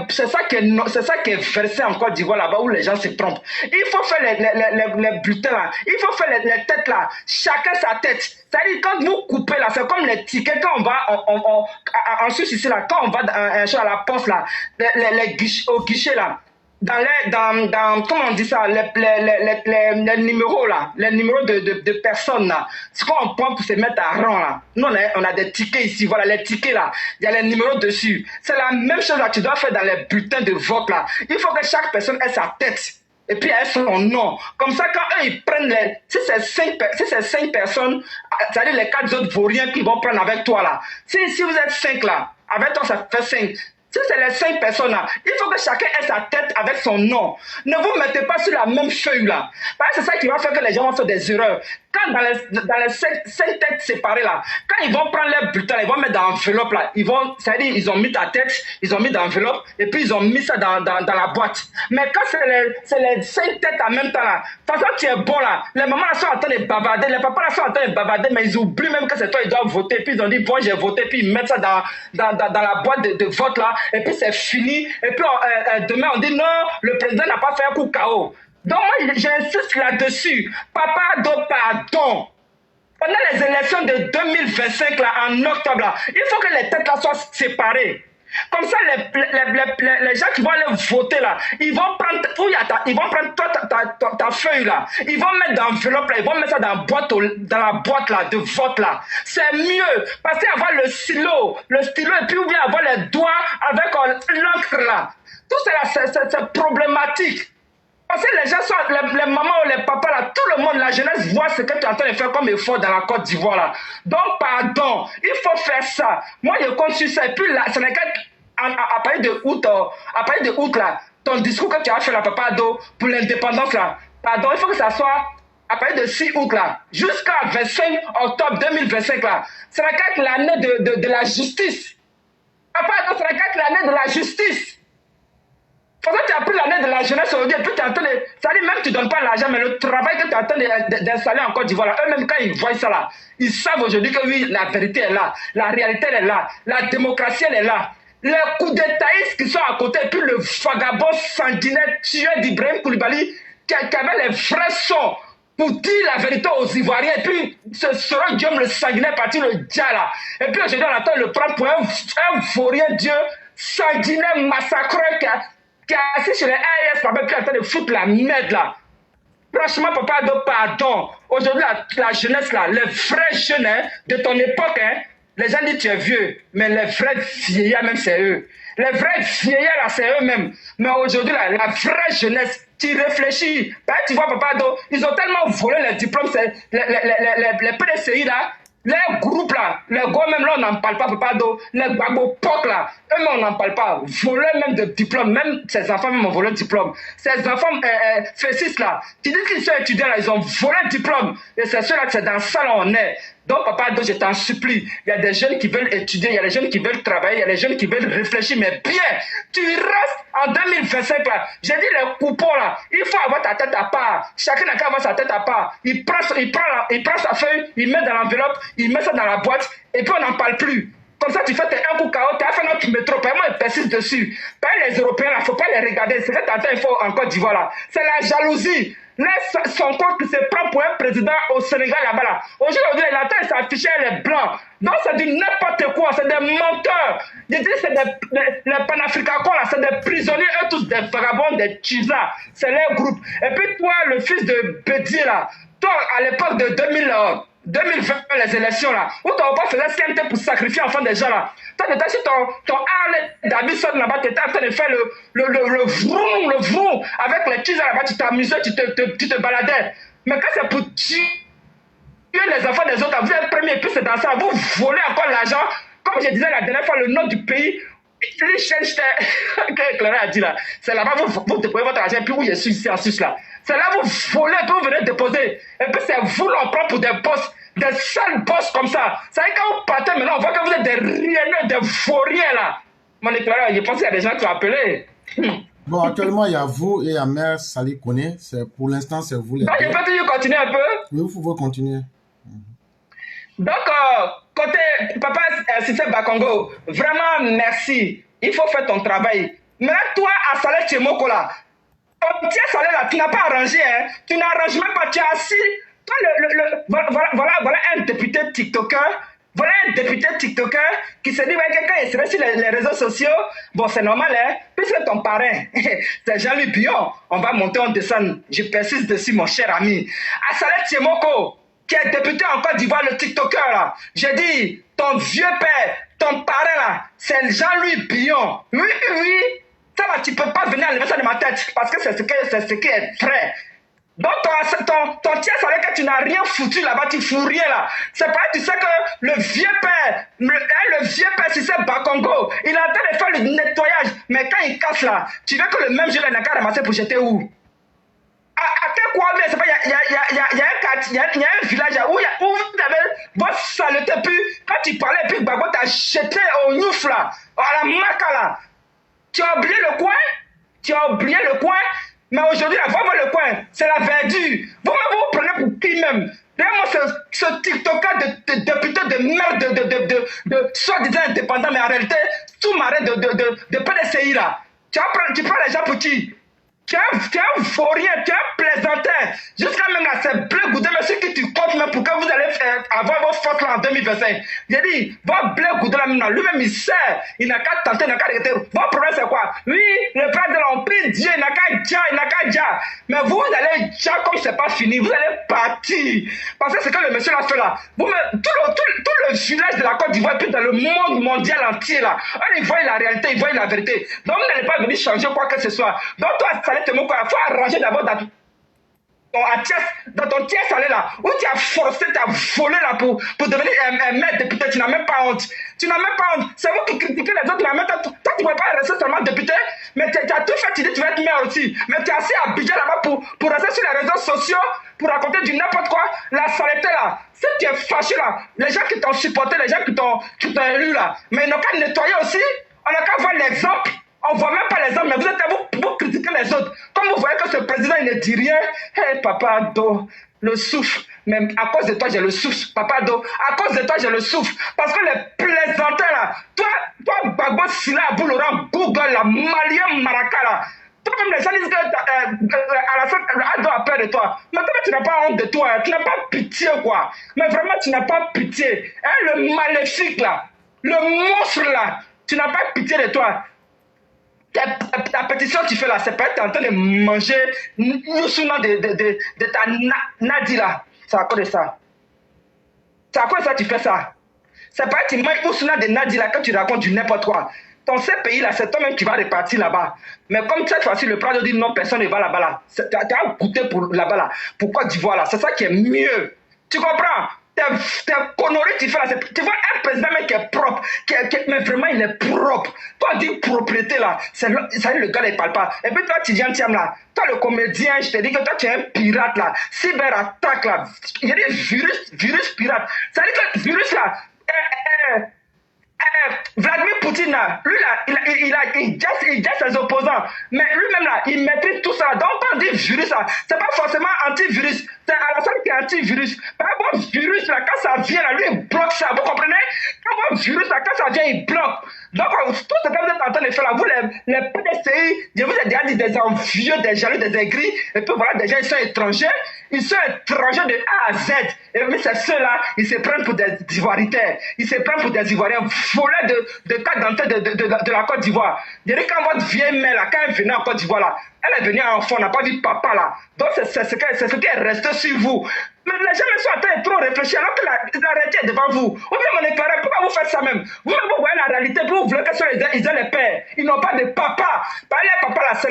C'est ça qui est versé en Côte d'Ivoire là-bas où les gens se trompent. Il faut faire les bulletins là. Il faut faire les têtes là. Chacun sa tête. C'est-à-dire quand vous coupez là, c'est comme les tickets quand on va en Suisse ici là, quand on va à la poste là, au guichet là. Comment on dit ça, les numéros là, les numéros de personnes là, ce qu'on prend pour se mettre à rang là. Nous on a des tickets ici, voilà les tickets là, il y a les numéros dessus. C'est la même chose là que tu dois faire dans les bulletins de vote là. Il faut que chaque personne ait sa tête. Et puis ait son nom. Comme ça, quand eux ils prennent si c'est 5 personnes, c'est-à-dire les 4 autres vauriens qui vont prendre avec toi là. Si vous êtes 5 là, avec toi ça fait 5. Si c'est les 5 personnes là, il faut que chacun ait sa tête avec son nom. Ne vous mettez pas sur la même feuille là. Parce que c'est ça qui va faire que les gens vont faire des erreurs. Quand dans les 5 têtes séparées là, quand ils vont prendre leur bulletin, ils vont mettre dans l'enveloppe là. C'est-à-dire ils ont mis ta tête, ils ont mis dans l'enveloppe et puis ils ont mis ça dans la boîte. Mais quand c'est les 5 têtes en même temps là, de toute façon tu es bon là. Les mamans là sont en train de bavarder, les papas là sont en train de bavarder, mais ils oublient même que c'est toi, ils doivent voter. Puis ils ont dit bon j'ai voté, puis ils mettent ça dans la boîte de vote là, et puis c'est fini. Et puis demain on dit non, le président n'a pas fait un coup KO. Donc moi j'insiste là-dessus. Papa Ado, pardon. Pendant les élections de 2025 là, en octobre là, il faut que les têtes là soient séparées. Comme ça, les gens qui vont aller voter là, ils vont prendre ta feuille là, ils vont mettre dans l'enveloppe là, ils vont mettre ça dans la boîte là, de vote là. C'est mieux, parce qu'avoir le stylo, et puis ou bien avoir les doigts avec l'encre là. Tout ça là, c'est problématique. Parce que les gens sont, les mamans ou les papas là, tout le monde, la jeunesse voit ce que tu es en train de faire comme effort dans la Côte d'Ivoire là. Donc pardon, il faut faire ça. Moi je compte sur ça. Et puis là, c'est à partir de août là, ton discours que tu as fait là, Papa Ado, pour l'indépendance là, pardon, il faut que ça soit à partir de 6 août là, jusqu'à 25 octobre 2025 là. C'est l'année de la justice. Papa Ado, c'est l'année de la justice. Parce que tu as pris l'année de la jeunesse aujourd'hui et puis tu es en train de... Ça dit même que tu ne donnes pas l'argent, mais le travail que tu es en train d'installer en Côte d'Ivoire, eux-mêmes quand ils voient ça là, ils savent aujourd'hui que oui, la vérité est là, la réalité elle est là, la démocratie elle est là. Les coups d'étaïstes qui sont à côté, et puis le vagabond sanguinaire tueur d'Ibrahim Koulibaly qui avait les vrais sons pour dire la vérité aux Ivoiriens. Et puis, ce sera Guillaume le sanguinaire parti le dia là. Et puis aujourd'hui, on attend le prendre pour un vaurien Dieu sanguinaire massacreur qui est assis sur les AES, puis en train de foutre la merde là. Franchement, Papa Ado, pardon. Aujourd'hui, la jeunesse là, les vrais jeunes hein, de ton époque, hein, les gens disent tu es vieux, mais les vrais vieillards même c'est eux. Les vrais vieillards là c'est eux-mêmes. Mais aujourd'hui là, la vraie jeunesse, tu réfléchis. Tu vois Papa Ado, ils ont tellement volé les diplômes, les PDCI là, les groupes là, les gars même là on n'en parle pas Papa Ado, les Gbagbo Pok là, eux-mêmes on n'en parle pas. Voler même de diplômes, même ces enfants même ont volé le diplôme. Ces enfants fécis là, tu dis qu'ils sont étudiants là, ils ont volé le diplôme. Et c'est ceux là que c'est dans ça là on est. Donc, Papa Ado, je t'en supplie. Il y a des jeunes qui veulent étudier, il y a des jeunes qui veulent travailler, il y a des jeunes qui veulent réfléchir, mais bien, tu restes en 2025 là. J'ai dit les coupons là, il faut avoir ta tête à part. Chacun n'a qu'à avoir sa tête à part. Il prend sa feuille, il met dans l'enveloppe, il met ça dans la boîte, et puis on n'en parle plus. Comme ça, tu fais un coup KO, tu as fait notre métro, moi il persiste dessus. Pas les Européens là, il ne faut pas les regarder. C'est que tu il faut en Côte d'Ivoire là. C'est la jalousie. Laisse son compte qui se prend pour un président au Sénégal là-bas là. Aujourd'hui, la tête s'affichait les blancs. Donc c'est du n'importe quoi, c'est des menteurs. Je dis c'est les panafricains là, c'est des prisonniers, eux tous des vagabonds, des tchisa. C'est leur groupe. Et puis toi, le fils de Bédier là, toi à l'époque de 2020, les élections là, où ton papa faisait CNT pour sacrifier enfants des gens là. Toi, tu étais sur ton Harley Davidson là-bas, tu étais en train de faire le vroom, avec les teasers là-bas, tu t'amusais, tu te baladais. Mais quand c'est pour tuer les enfants des autres, vous êtes premier, puis c'est dans ça, vous volez encore l'argent. Comme je disais la dernière fois, le nom du pays, que Clara a dit là, c'est là-bas, vous déposez votre argent, puis où je suis ici en Suisse là. C'est là vous volez, puis vous venez déposer. Et puis c'est vous l'on prend pour des boss, des sales boss comme ça. Ça veut dire quand vous partez maintenant, on voit que vous êtes des rieneux, des vauriens là. Mon Clara, je pense qu'il y a des gens qui ont appelé. Bon, actuellement, il y a vous et Amer Salih Kone. Pour l'instant, c'est vous les deux. Donc, je peux toujours continuer un peu? Oui, vous pouvez continuer. Donc, côté Papa Cissé Bakongo, vraiment merci. Il faut faire ton travail. Mais toi, à Saleh Tchemoko là, ton tiers salaire là, tu n'as pas arrangé, hein? Tu n'arranges même pas, tu es assis. Toi, voilà un député TikToker. Voilà un député TikToker qui se dit, ouais, quelqu'un est serait sur les réseaux sociaux. Bon, c'est normal, hein? Puisque ton parrain, c'est Jean-Louis Billon, on va monter, on descend. Je persiste dessus, mon cher ami. À Saleh Tchemoko, qui est député en Côte d'Ivoire, le TikToker là. J'ai dit, ton vieux père, ton parrain là, c'est Jean-Louis Billon. Oui. Ça là, tu ne peux pas venir enlever ça de ma tête parce que c'est ce qui est vrai. Donc ton tiers salaire que tu n'as rien foutu là-bas, tu fous rien là. C'est pas, tu sais que le vieux père, si c'est Bakongo, il est en train de faire le nettoyage. Mais quand il casse là, tu veux que le même jeu là n'a qu'à ramasser pour jeter où? À quel quoi, mais c'est pas, il y a un village où vous avez votre saleté, puis quand tu parlais, puis Gbagbo t'a jeté au Nyouf là, à la Maka là. Tu as oublié le coin, mais aujourd'hui, là, vraiment le coin, c'est la verdure. Vous-même, vous prenez pour qui même? D'ailleurs, ce TikToker de député de merde, de soi-disant indépendant, mais en réalité, sous-marin de PDCI là. Tu prends les gens pour qui? Tu es un vaurien, tu es un plaisantin. Jusqu'à même là, c'est blé goudé, mais ce qui tu comptes même pour que vous allez avoir vos forces là en 2025. J'ai dit, votre blé goudé là même là, lui-même il sait, il n'a qu'à tenter, il n'a qu'à arrêter. Votre problème c'est quoi? Oui, le frère de l'empire, Dieu, il n'a qu'à dire, Mais vous allez dire comme c'est pas fini, vous allez partir. Parce que c'est que le monsieur l'a fait là. Vous-même, tout le village de la Côte d'Ivoire, puis dans le monde mondial entier là, il voit la réalité, il voit la vérité. Donc vous n'allez pas venir changer quoi que ce soit. Donc toi, il faut arranger d'abord dans ton tiers salaire là, où tu as forcé, tu as volé là pour devenir un maire député, tu n'as même pas honte. C'est vous qui critiquez les autres, mais toi tu ne pouvais pas rester seulement député, mais tu as tout fait, tu dis tu vas être maire aussi. Mais tu es assez habillé là-bas pour rester sur les réseaux sociaux, pour raconter du n'importe quoi, la saleté là. Si tu es fâché là, les gens qui t'ont supporté, les gens qui t'ont élu là, mais ils n'ont qu'à nettoyer aussi, on n'a qu'à voir l'exemple. On ne voit même pas les hommes, mais vous êtes là, vous critiquez les autres. Comme vous voyez que ce président, il ne dit rien. Hé, Papa Do, le souffle. Même à cause de toi, j'ai le souffle. Papa Do, à cause de toi, j'ai le souffle. Parce que les plaisantins là, toi, Gbagbo Sila, Aboulaurent, Google, la Malien Maraka là, toi-même, les gens disent que Alassane Ado a peur de toi. Mais toi, tu n'as pas honte de toi. Tu n'as pas pitié, quoi. Mais vraiment, tu n'as pas pitié. Hein, le maléfique, là. Le monstre, là. Tu n'as pas pitié de toi. Ta pétition que tu fais, là, c'est pas être en train de manger Youssouna de ta Nadi, là. C'est à cause de ça. C'est à cause de ça que tu fais ça. C'est pas être tu manges Youssouna de Nadi, là, quand tu racontes du n'importe quoi. Ton pays là, c'est toi-même qui vas repartir là-bas. Mais comme cette fois-ci, le Prado dit non, personne ne va là-bas là. Tu as goûté pour là-bas là, pour Côte d'Ivoire là. C'est ça qui est mieux. Tu comprends? Tes conneries que tu fais là, tu vois un président même qui est propre, mais vraiment il est propre. Toi, dis propriété là, ça le gars il parle pas. Et puis toi, tu viens là, toi le comédien, je te dis que toi tu es un pirate là, cyberattaque là. Il y a des virus pirates. Ça veut dire que virus là, Vladimir Poutine, là, lui là, il jette ses opposants, mais lui-même là, il maîtrise tout ça. Donc quand on dit virus là, c'est pas forcément antivirus, c'est Alassane qui est antivirus. Par rapport au virus là, quand ça vient là, lui il bloque ça, vous comprenez? Quand le virus là, quand ça vient, il bloque. Donc tout ce que vous êtes en train de faire là, vous les PDCI, je vous ai déjà dit des envieux, des jaloux, des aigris, et puis voilà, des gens ils sont étrangers de A à Z. Et puis c'est ceux-là, ils se prennent pour des Ivoiritaires, ils se prennent pour des Ivoiriens volés de carte d'identité de la Côte d'Ivoire. D'ailleurs, quand votre vieille mère là, quand elle venait en Côte d'Ivoire là, elle est venue enfant, on n'a pas vu papa là. Donc c'est ce qui est resté sur vous. Mais les gens sont en train de trop réfléchir alors que la réalité est devant vous. Ou bien mon éclaireur, pourquoi vous faites ça même? Vous-même vous voyez la réalité, vous voulez que ils aient les pères. Ils n'ont pas de papa. Pas les papas là, c'est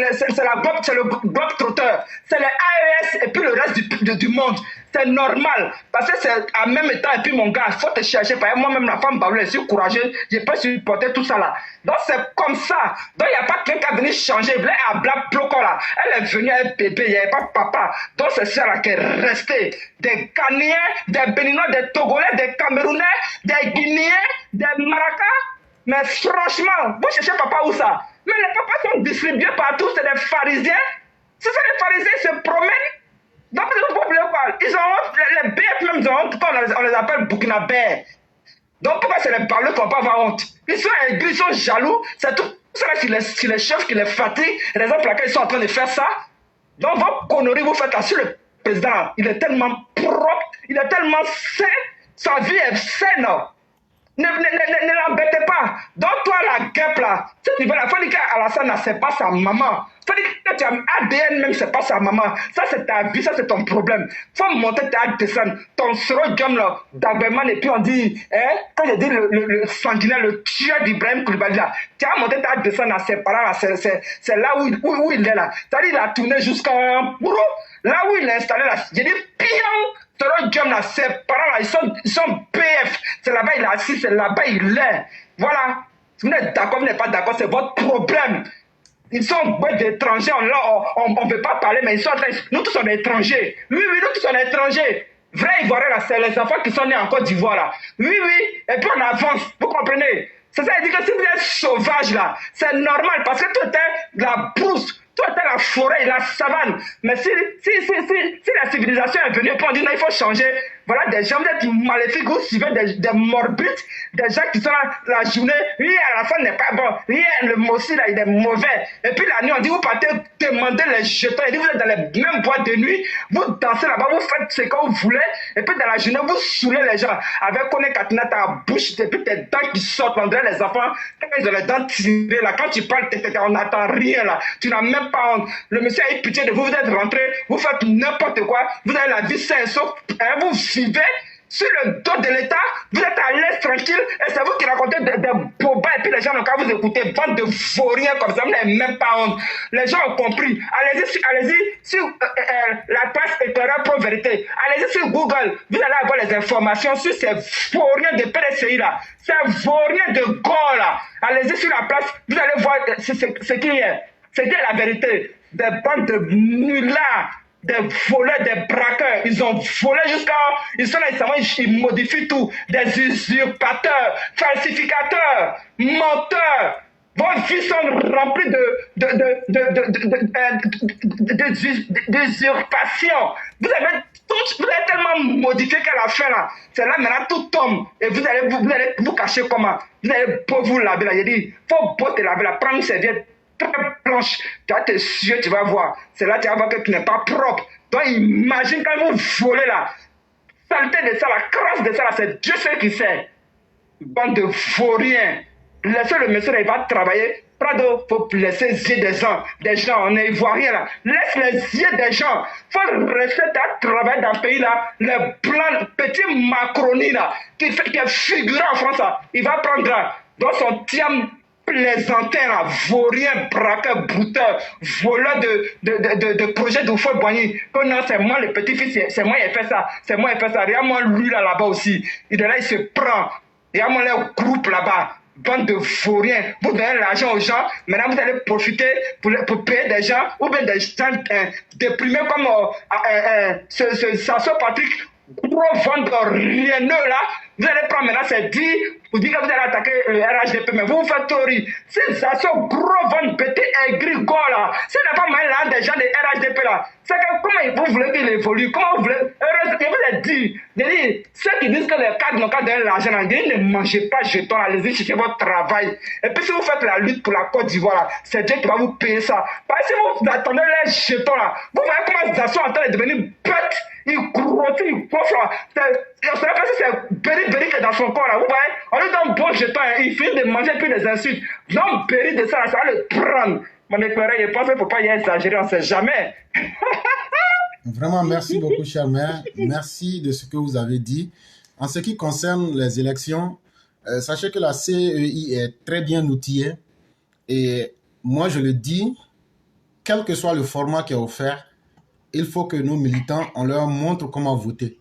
le bloc trotteur. C'est les AES et puis le reste du monde. C'est normal. Parce que c'est en même temps, et puis mon gars, il faut te chercher. Parce que moi-même, la femme baoulée, je suis courageux, je peux supporter tout ça là. Donc c'est comme ça. Donc il n'y a pas quelqu'un qui est venu changer. Il voulait à Black Bloco là. Elle est venue avec bébé, il n'y avait pas papa. Donc c'est ça là qui est resté. Des Ghanéens, des Béninois, des Togolais, des Camerounais, des Guinéens, des Maracas. Mais franchement, vous cherchez papa où ça? Mais les papas sont distribués partout, c'est des pharisiens. C'est ça, les pharisiens se promènent. Donc, ils ont les bêtes même, ils ont honte, on les appelle burkinabés. Donc, pourquoi c'est les parleurs qui n'ont pas avoir honte? Ils sont aigris, ils sont jaloux, c'est tout ça qui les chefs, qui les fatigue, raison pour laquelle ils sont en train de faire ça. Donc, vos conneries, vous faites là sur le président, il est tellement propre, il est tellement sain, sa vie est saine. Ne l'embêtez pas. Donc, toi, la guêpe là, il faut dire qu'Alassane, c'est pas sa maman. Il faut dire que tu as ADN même, c'est pas sa maman. Ça, c'est ta vie, ça, c'est ton problème. Il faut monter ta descendre. Ton sérodium là, d'Aberman, et puis on dit, quand je dis le sanguinaire, le tueur d'Ibrahim Koulibaly là, tu as monté ta descendre à ses parents là, c'est là où il est là. C'est-à-dire, il a tourné jusqu'à Bourreau. Là où il est installé là, j'ai dit, pion! Sérodium là, ses parents là, ils sont PF. C'est là-bas, il est assis, c'est là-bas, il est. Voilà. Si vous n'êtes d'accord, vous n'êtes pas d'accord, c'est votre problème. Ils sont d'étrangers, on ne veut pas parler, mais ils sont en train. Nous tous sommes étrangers. Oui, nous tous sommes étrangers. Vrai Ivoirien là, c'est les enfants qui sont nés en Côte d'Ivoire là. Oui, et puis on avance, vous comprenez? C'est ça, il dit que si vous êtes sauvage là, c'est normal parce que tout est de la brousse. Toi, t'es la forêt et la savane. Mais si la civilisation est venue, on dit non, il faut changer. Voilà, des gens, vous êtes maléfiques, vous suivez des morbides, des gens qui sont là la journée. Oui, à la fin n'est pas bon. Oui, le mot aussi, là, il est mauvais. Et puis la nuit, on dit, vous partez demander les jetons. Et dit, vous êtes dans les mêmes boîtes de nuit. Vous dansez là-bas, vous faites ce que vous voulez. Et puis dans la journée, vous saoulez les gens. Avec Kone Katina, ta bouche, et puis tes dents qui sortent. On dirait les enfants, quand ils ont les dents tirées, là, quand tu parles, on n'entend rien, là. Tu n'as même pas honte. Le monsieur a eu pitié de vous, vous êtes rentré, vous faites n'importe quoi, vous avez la vie saine, sauf, vous vivez sur le dos de l'État, vous êtes à l'aise, tranquille, et c'est vous qui racontez des bobas, et puis les gens n'ont qu'à vous écouter, bande de vauriens comme ça, vous n'avez même pas honte. Les gens ont compris. Allez-y sur la presse éclaireur pro vérité. Allez-y sur Google, vous allez avoir les informations sur ces vauriens de PDCI là, ces vauriens de Gaulle là. Allez-y sur la place, vous allez voir ce qu'il y a. C'était la vérité. Des bandes de nullards, des voleurs, des braqueurs. Ils ont volé jusqu'à... Ils sont là, ils modifient tout. Des usurpateurs, falsificateurs, menteurs. Vos vies sont remplies d'usurpation. Vous avez tellement modifié qu'à la fin, là, c'est là maintenant tout tombe. Et vous allez vous cacher comment? Vous allez vous laver là. Il dit, faut beau te laver là, prendre une serviette très blanche. Tu vas te suer, tu vas voir. C'est là que tu vas voir que tu n'es pas propre. Donc imagine quand vous volez là. Saleté de ça, la crasse de ça, là, c'est Dieu seul qui sait. Bande de vauriens. Laissez le monsieur là, il va travailler. Prado, faut laisser les yeux des gens, on est ivoirien là. Laisse les yeux des gens. Faut rester à travailler dans ce pays là. Les blancs, petits Macronie là, qui est figurant en France là, il va prendre là, dans son tiam plaisantin là, vaurien, braqueur, brouteur, voleur de projets de faux boigny. Que non, c'est moi le petit-fils, c'est moi qui ai fait ça, c'est moi qui ai fait ça. Regarde-moi lui là-bas aussi. Il est là, il se prend. Regarde-moi le groupe là-bas. Bande de vauriens, vous donnez l'argent aux gens, maintenant vous allez profiter pour payer des gens, ou bien des gens déprimés comme Sasso Patrick, gros vendeur rieneux là, vous allez prendre maintenant c'est dit, vous dites que vous allez attaquer le RHDP, mais vous faites théorie. C'est Sasso gros vendeur petit aigri là, ce n'est pas mal là des gens de RHDP là, c'est que comment vous voulez qu'il évolue, comment vous voulez, heureusement, je vous ai dit, ceux qui disent que les cadres n'ont qu'à donner l'argent, ne mangez pas jetons, allez-y chercher votre travail. Et puis si vous faites la lutte pour la Côte d'Ivoire, c'est Dieu qui va vous payer ça. Parce que si vous attendez les jetons là, vous voyez comment ils sont en train de devenir bêtes, ils grossissent, ils gonflent. C'est vrai que c'est Berry qui est dans son corps là, vous voyez, on lui donne un bon jeton, il finit de manger puis des insultes. Donc Berry de ça, ça va le prendre. Mon éclaireur, je pense qu'il ne faut pas y exagérer, on ne sait jamais. Vraiment, merci beaucoup, cher maire. Merci de ce que vous avez dit. En ce qui concerne les élections, sachez que la CEI est très bien outillée. Et moi, je le dis, quel que soit le format qui est offert, il faut que nos militants, on leur montre comment voter.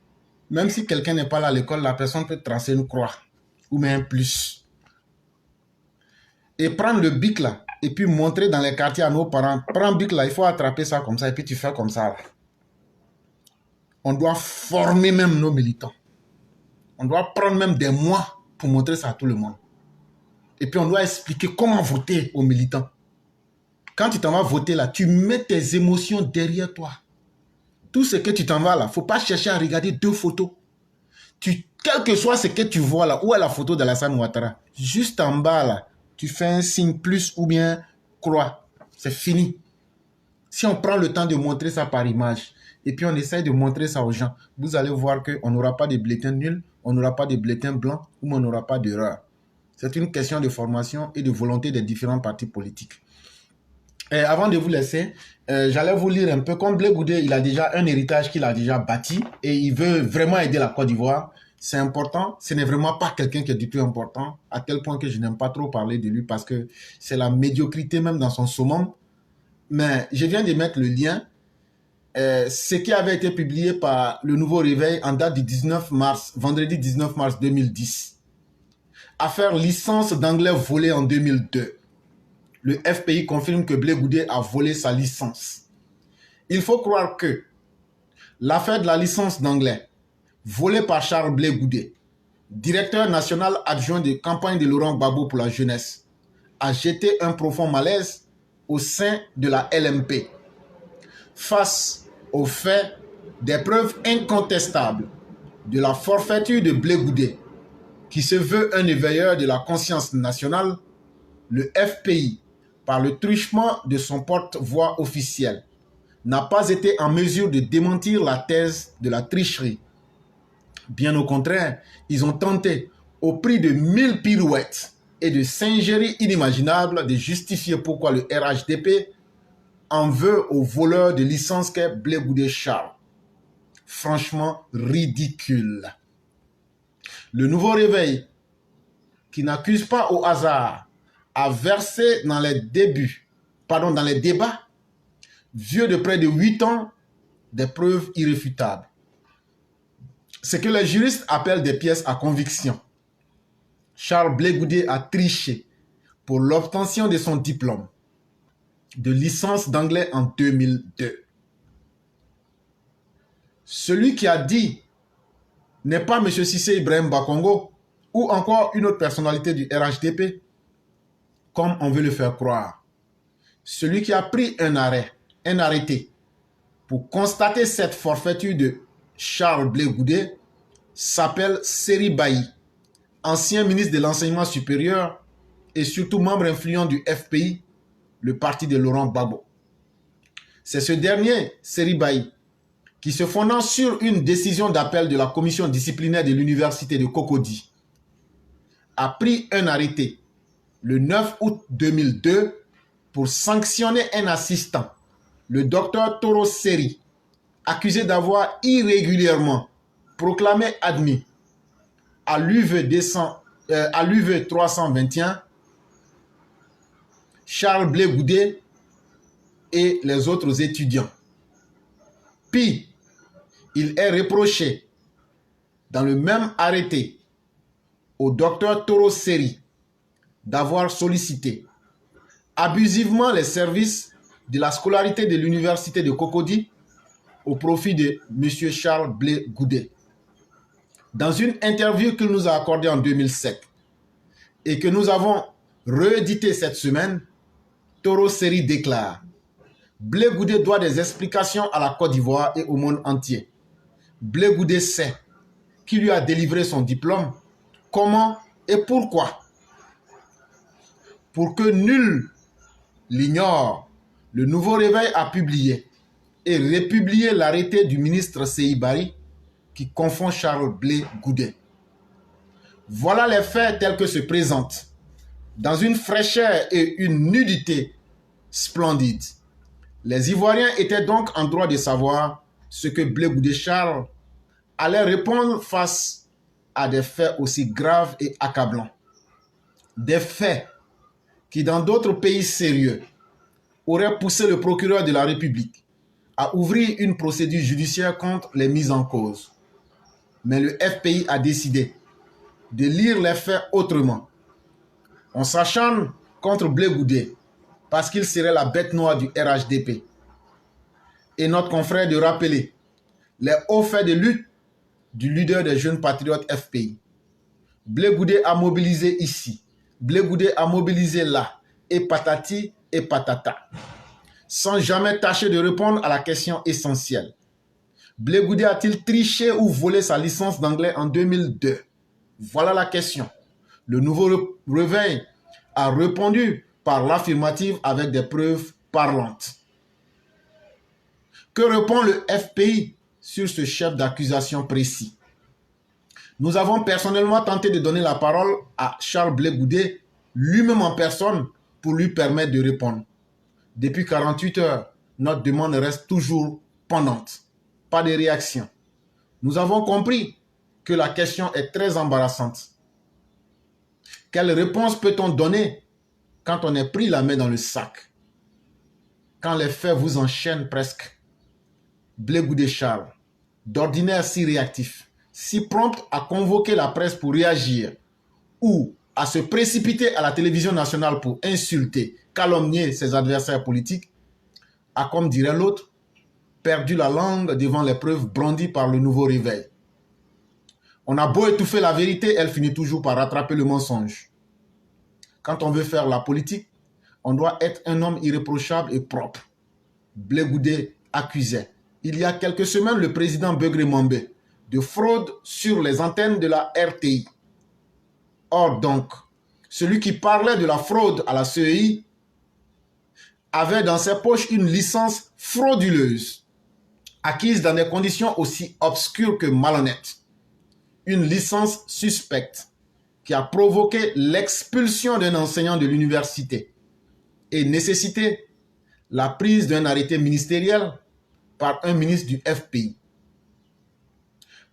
Même si quelqu'un n'est pas là à l'école, la personne peut tracer une croix ou même un plus. Et prendre le bic là, et puis montrer dans les quartiers à nos parents, prends le bic là, il faut attraper ça comme ça, et puis tu fais comme ça là. On doit former même nos militants. On doit prendre même des mois pour montrer ça à tout le monde. Et puis on doit expliquer comment voter aux militants. Quand tu t'en vas voter là, tu mets tes émotions derrière toi. Tout ce que tu t'en vas là, il ne faut pas chercher à regarder deux photos. Quel que soit ce que tu vois là, où est la photo d'Alassane Ouattara, juste en bas là, tu fais un signe plus ou bien croix. C'est fini. Si on prend le temps de montrer ça par image, et puis on essaye de montrer ça aux gens, vous allez voir qu'on n'aura pas de bulletins nuls, on n'aura pas de bulletins blancs, ou on n'aura pas d'erreur. C'est une question de formation et de volonté des différents partis politiques. Et avant de vous laisser, j'allais vous lire un peu. Comme Blé Goudé, il a déjà un héritage qu'il a déjà bâti et il veut vraiment aider la Côte d'Ivoire. C'est important. Ce n'est vraiment pas quelqu'un qui est du tout important, à tel point que je n'aime pas trop parler de lui parce que c'est la médiocrité même dans son summum. Mais je viens de mettre le lien. Ce qui avait été publié par Le Nouveau Réveil en date du 19 mars, vendredi 19 mars 2010. Affaire licence d'anglais volée en 2002. Le FPI confirme que Blé Goudé a volé sa licence. Il faut croire que l'affaire de la licence d'anglais, volée par Charles Blé Goudé, directeur national adjoint de campagne de Laurent Gbagbo pour la jeunesse, a jeté un profond malaise au sein de la LMP. Face au fait des preuves incontestables de la forfaiture de Blé Goudé, qui se veut un éveilleur de la conscience nationale, le FPI, par le truchement de son porte-voix officiel, n'a pas été en mesure de démentir la thèse de la tricherie. Bien au contraire, ils ont tenté, au prix de 1000 pirouettes et de singeries inimaginables, de justifier pourquoi le RHDP en veut au voleur de licence qu'est Blé Goudé Charles. Franchement ridicule. Le Nouveau Réveil, qui n'accuse pas au hasard, a versé dans les débats, vieux de près de 8 ans, des preuves irréfutables. Ce que les juristes appellent des pièces à conviction. Charles Blé Goudé a triché pour l'obtention de son diplôme de licence d'anglais en 2002. Celui qui a dit n'est pas M. Cissé Ibrahim Bakongo ou encore une autre personnalité du RHDP. comme on veut le faire croire. Celui qui a pris un arrêté pour constater cette forfaiture de Charles Blé Goudé s'appelle Seri Bailly, ancien ministre de l'enseignement supérieur et surtout membre influent du FPI, le parti de Laurent Gbagbo. C'est ce dernier, Seri Bailly, qui se fondant sur une décision d'appel de la commission disciplinaire de l'université de Cocody, a pris un arrêté le 9 août 2002 pour sanctionner un assistant, le docteur Toro Seri, accusé d'avoir irrégulièrement proclamé admis à l'UV 321 Charles Blé Goudé et les autres étudiants. Puis, il est reproché dans le même arrêté au docteur Toro Seri d'avoir sollicité abusivement les services de la scolarité de l'université de Cocody au profit de M. Charles Blé Goudé. Dans une interview qu'il nous a accordée en 2007 et que nous avons rééditée cette semaine, Toro Seri déclare: Blé Goudé doit des explications à la Côte d'Ivoire et au monde entier. Blé Goudé sait qui lui a délivré son diplôme, comment et pourquoi. Pour que nul l'ignore, le Nouveau Réveil a publié et républié l'arrêté du ministre Seri Bailly qui confond Charles Blé Goudé. Voilà les faits tels que se présentent, dans une fraîcheur et une nudité splendide. Les Ivoiriens étaient donc en droit de savoir ce que Blé Goudé Charles allait répondre face à des faits aussi graves et accablants. Des faits qui, dans d'autres pays sérieux, auraient poussé le procureur de la République à ouvrir une procédure judiciaire contre les mises en cause. Mais le FPI a décidé de lire les faits autrement. On s'acharne contre Blé Goudé parce qu'il serait la bête noire du RHDP. Et notre confrère de rappeler les hauts faits de lutte du leader des jeunes patriotes FPI. Blé Goudé a mobilisé ici, Blé Goudé a mobilisé là, et patati et patata, sans jamais tâcher de répondre à la question essentielle. Blé Goudé a-t-il triché ou volé sa licence d'anglais en 2002? Voilà la question. Le Nouveau Réveil a répondu par l'affirmative avec des preuves parlantes. Que répond le FPI sur ce chef d'accusation précis? Nous avons personnellement tenté de donner la parole à Charles Blé Goudé, lui-même en personne, pour lui permettre de répondre. Depuis 48 heures, notre demande reste toujours pendante. Pas de réaction. Nous avons compris que la question est très embarrassante. Quelle réponse peut-on donner quand on est pris la main dans le sac? Quand les faits vous enchaînent presque? Blé Goudé Charles, d'ordinaire si réactif, si prompt à convoquer la presse pour réagir ou à se précipiter à la télévision nationale pour insulter, calomnier ses adversaires politiques, a, comme dirait l'autre, perdu la langue devant les preuves brandies par le Nouveau Réveil. On a beau étouffer la vérité, elle finit toujours par rattraper le mensonge. Quand on veut faire la politique, on doit être un homme irréprochable et propre. Blé Goudé accusait, il y a quelques semaines, le président Begré Mambé de fraude sur les antennes de la RTI. Or donc, celui qui parlait de la fraude à la CEI avait dans ses poches une licence frauduleuse, acquise dans des conditions aussi obscures que malhonnêtes. Une licence suspecte qui a provoqué l'expulsion d'un enseignant de l'université et nécessité la prise d'un arrêté ministériel par un ministre du FPI.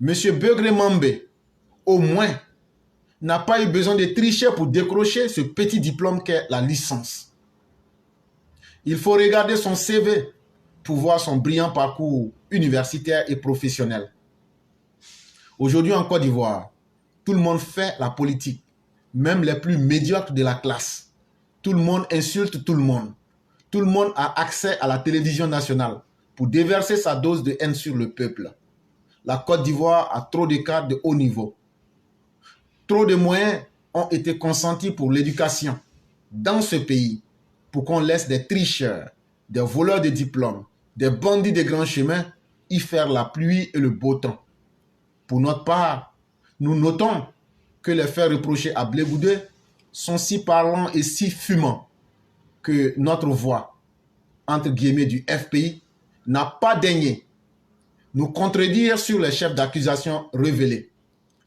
M. Begré Mambé, au moins, n'a pas eu besoin de tricher pour décrocher ce petit diplôme qu'est la licence. Il faut regarder son CV pour voir son brillant parcours universitaire et professionnel. Aujourd'hui en Côte d'Ivoire, tout le monde fait la politique, même les plus médiocres de la classe. Tout le monde insulte tout le monde. Tout le monde a accès à la télévision nationale pour déverser sa dose de haine sur le peuple. La Côte d'Ivoire a trop de cadres de haut niveau. Trop de moyens ont été consentis pour l'éducation, dans ce pays pour qu'on laisse des tricheurs, des voleurs de diplômes, des bandits de grands chemins y faire la pluie et le beau temps. Pour notre part, nous notons que les faits reprochés à Blé Goudé sont si parlants et si fumants que notre voix, entre guillemets, du FPI n'a pas daigné nous contredire sur les chefs d'accusation révélés.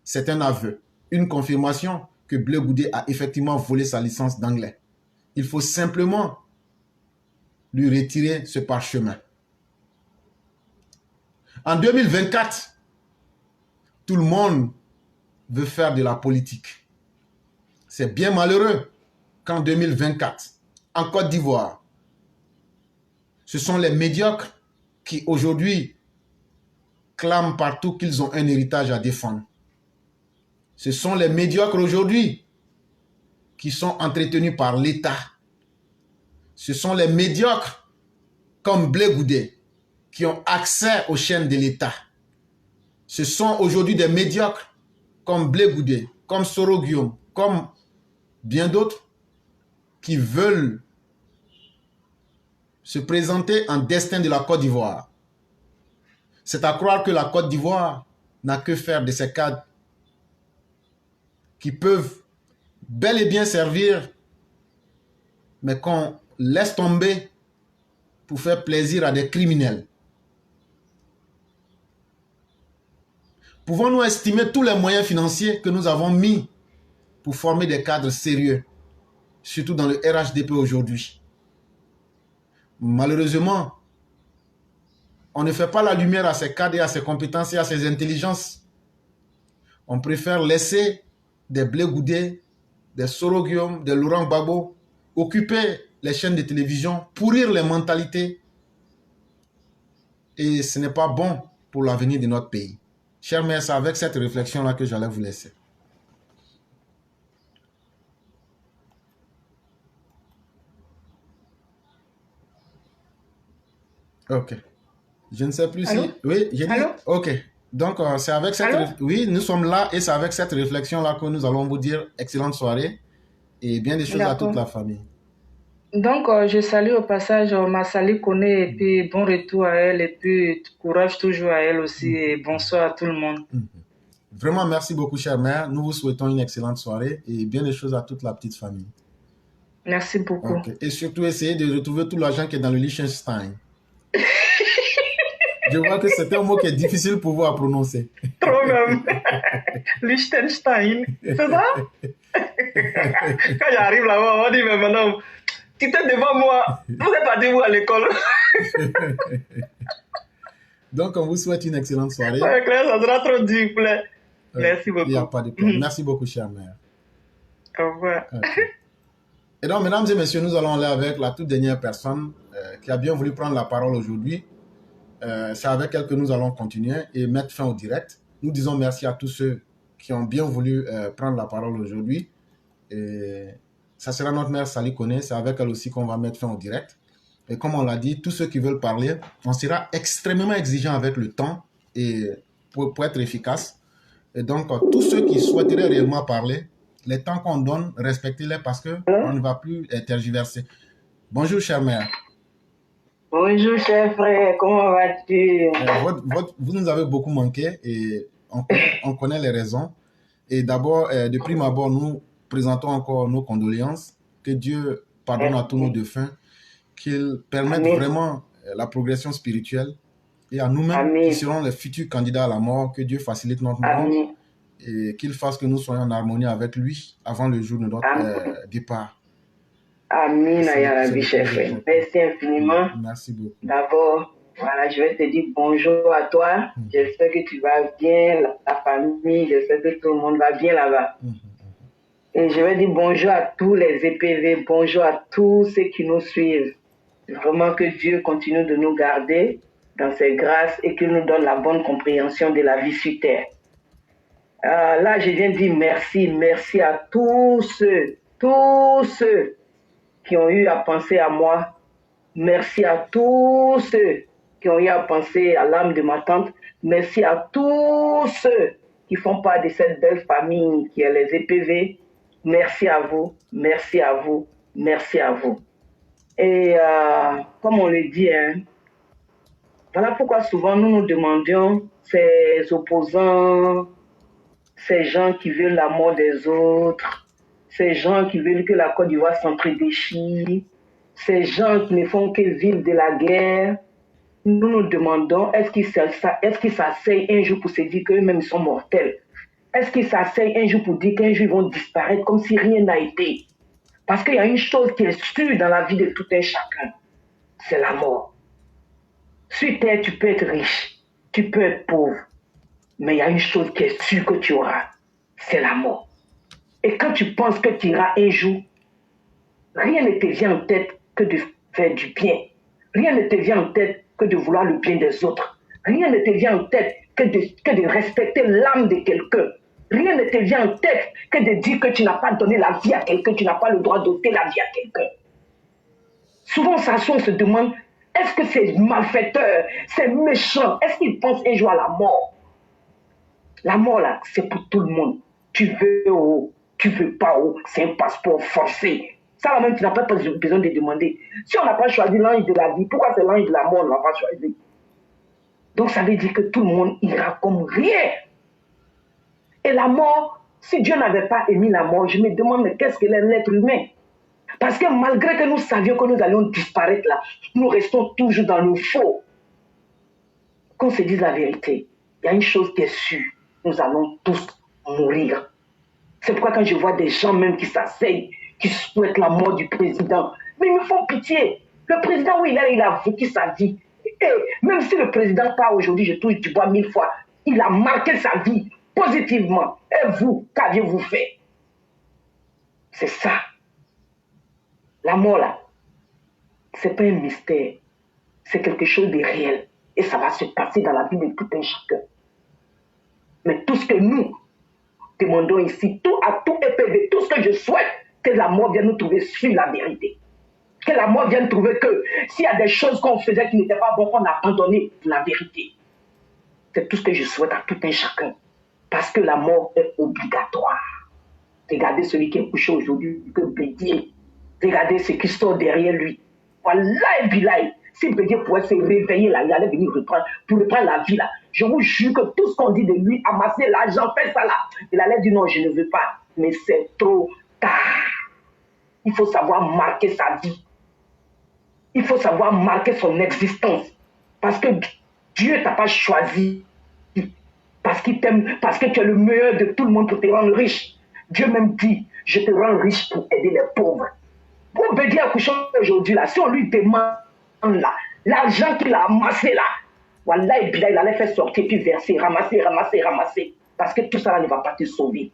C'est un aveu, une confirmation que Blé Goudé a effectivement volé sa licence d'anglais. Il faut simplement lui retirer ce parchemin. En 2024, tout le monde veut faire de la politique. C'est bien malheureux qu'en 2024, en Côte d'Ivoire, ce sont les médiocres qui aujourd'hui clament partout qu'ils ont un héritage à défendre. Ce sont les médiocres aujourd'hui qui sont entretenus par l'État. Ce sont les médiocres comme Blé Goudé qui ont accès aux chaînes de l'État. Ce sont aujourd'hui des médiocres comme Blé Goudé, comme Soro Guillaume, comme bien d'autres qui veulent se présenter en destin de la Côte d'Ivoire. C'est à croire que la Côte d'Ivoire n'a que faire de ces cadres qui peuvent bel et bien servir, mais qu'on laisse tomber pour faire plaisir à des criminels. Pouvons-nous estimer tous les moyens financiers que nous avons mis pour former des cadres sérieux, surtout dans le RHDP aujourd'hui? Malheureusement, on ne fait pas la lumière à ces cadres et à ces compétences et à ces intelligences. On préfère laisser des Blé Goudé, des Soro Guillaume, des Laurent Gbagbo occuper les chaînes de télévision, pourrir les mentalités. Et ce n'est pas bon pour l'avenir de notre pays. Chers mères, c'est avec cette réflexion-là que j'allais vous laisser. Ok. Je ne sais plus Allô? si... Oui, j'ai dit... Allô? Ok. Donc, c'est avec cette... Allô? Oui, nous sommes là et c'est avec cette réflexion-là que nous allons vous dire excellente soirée et bien des choses à toute la famille. Donc, je salue au passage ma Sali Koné et puis bon retour à elle et puis courage toujours à elle aussi et bonsoir à tout le monde. Vraiment, merci beaucoup, chère mère. Nous vous souhaitons une excellente soirée et bien des choses à toute la petite famille. Merci beaucoup. Okay. Et surtout, essayez de retrouver tout l'argent qui est dans le Liechtenstein. Je vois que c'est un mot qui est difficile pour vous à prononcer. Trop même. Liechtenstein, c'est ça? Quand j'arrive là-bas, on dit, mais maintenant, tu étais devant moi. Vous êtes parti où à l'école? Donc, on vous souhaite une excellente soirée. Ouais, Claire, ça sera trop dur, plaît. Merci beaucoup. Il n'y a pas de problème. Merci beaucoup, chère mère. Au revoir. Okay. Et donc, mesdames et messieurs, nous allons aller avec la toute dernière personne qui a bien voulu prendre la parole aujourd'hui. C'est avec elle que nous allons continuer et mettre fin au direct. Nous disons merci à tous ceux qui ont bien voulu prendre la parole aujourd'hui. Et ça sera notre mère Sali Koné. C'est avec elle aussi qu'on va mettre fin au direct. Et comme on l'a dit, tous ceux qui veulent parler, on sera extrêmement exigeant avec le temps et pour être efficace. Et donc, tous ceux qui souhaiteraient réellement parler, les temps qu'on donne, respectez-les parce qu'on ne va plus tergiverser. Bonjour, chère mère. Bonjour, cher frère, comment vas-tu? Vous nous avez beaucoup manqué et on connaît les raisons. Et d'abord, de prime abord, nous présentons encore nos condoléances. Que Dieu pardonne à tous nos défunts, qu'il permette vraiment la progression spirituelle et à nous-mêmes qui serons les futurs candidats à la mort, que Dieu facilite notre mort et qu'il fasse que nous soyons en harmonie avec lui avant le jour de notre départ. Amen, Ayarabi, cher frère. Merci infiniment. Merci beaucoup. D'abord, voilà, je vais te dire bonjour à toi. J'espère que tu vas bien, la famille, j'espère que tout le monde va bien là-bas. Et je vais dire bonjour à tous les EPV, bonjour à tous ceux qui nous suivent. Vraiment que Dieu continue de nous garder dans ses grâces et qu'il nous donne la bonne compréhension de la vie sur terre. Là, je viens de dire merci à tous ceux qui ont eu à penser à moi. Merci à tous ceux qui ont eu à penser à l'âme de ma tante. Merci à tous ceux qui font part de cette belle famille qui est les EPV. Merci à vous, merci à vous, Merci à vous. Et comme on le dit, hein, voilà pourquoi souvent nous nous demandions, ces opposants, ces gens qui veulent la mort des autres, ces gens qui veulent que la Côte d'Ivoire s'entre-déchire, ces gens qui ne font que vivre de la guerre, nous nous demandons, est-ce qu'ils s'asseyent un jour pour se dire qu'eux-mêmes sont mortels? Est-ce qu'ils s'asseyent un jour pour dire qu'un jour ils vont disparaître comme si rien n'a été? Parce qu'il y a une chose qui est sûre dans la vie de tout un chacun, c'est la mort. Sur terre, tu peux être riche, tu peux être pauvre, mais il y a une chose qui est sûre que tu auras, c'est la mort. Et quand tu penses que tu iras un jour, rien ne te vient en tête que de faire du bien. Rien ne te vient en tête que de vouloir le bien des autres. Rien ne te vient en tête que de respecter l'âme de quelqu'un. Rien ne te vient en tête que de dire que tu n'as pas donné la vie à quelqu'un, tu n'as pas le droit d'ôter la vie à quelqu'un. Souvent, on se demande, est-ce que ces malfaiteurs, ces méchants, est-ce qu'ils pensent un jour à la mort? La mort, là, c'est pour tout le monde. Tu veux haut, tu veux pas haut, c'est un passeport forcé. Ça, là même, tu n'as pas besoin de demander. Si on n'a pas choisi l'ange de la vie, pourquoi c'est l'ange de la mort, on ne l'a pas choisi? Donc, ça veut dire que tout le monde ira comme rien. Et la mort, si Dieu n'avait pas émis la mort, je me demande, mais qu'est-ce que l'être humain? Parce que malgré que nous savions que nous allions disparaître là, nous restons toujours dans le faux. Qu'on se dise la vérité, il y a une chose qui est sûre, nous allons tous mourir. C'est pourquoi quand je vois des gens même qui s'asseyent, qui souhaitent la mort du président, mais ils me font pitié. Le président, oui, il a vécu sa vie. Et même si le président part aujourd'hui, je touche du bois 1000 fois, il a marqué sa vie positivement. Et vous, qu'aviez-vous fait? C'est ça. La mort, là, c'est pas un mystère. C'est quelque chose de réel. Et ça va se passer dans la vie de tout un chacun. Mais tout ce que nous demandons ici, à tout EPV, tout ce que je souhaite, que la mort vienne nous trouver sur la vérité. Que la mort vienne trouver que s'il y a des choses qu'on faisait qui n'étaient pas bonnes, on a abandonné la vérité. C'est tout ce que je souhaite à tout un chacun. Parce que la mort est obligatoire. Regardez celui qui est couché aujourd'hui, que Bédier. Regardez ce qui sort derrière lui. Voilà, et bilaï. Si Bédier pouvait se réveiller là, il allait venir pour reprendre la vie là. Je vous jure que tout ce qu'on dit de lui, amasser l'argent, faire ça là, il allait dire non, je ne veux pas. Mais c'est trop tard. Il faut savoir marquer sa vie. Il faut savoir marquer son existence. Parce que Dieu ne t'a pas choisi. Parce qu'il t'aime, parce que tu es le meilleur de tout le monde pour te rendre riche. Dieu même dit, je te rends riche pour aider les pauvres. Pour Bédier accouchant aujourd'hui là, si on lui demande là, l'argent qu'il a amassé là, voilà, et puis là, il allait faire sortir, puis verser, ramasser. Parce que tout ça là ne va pas te sauver.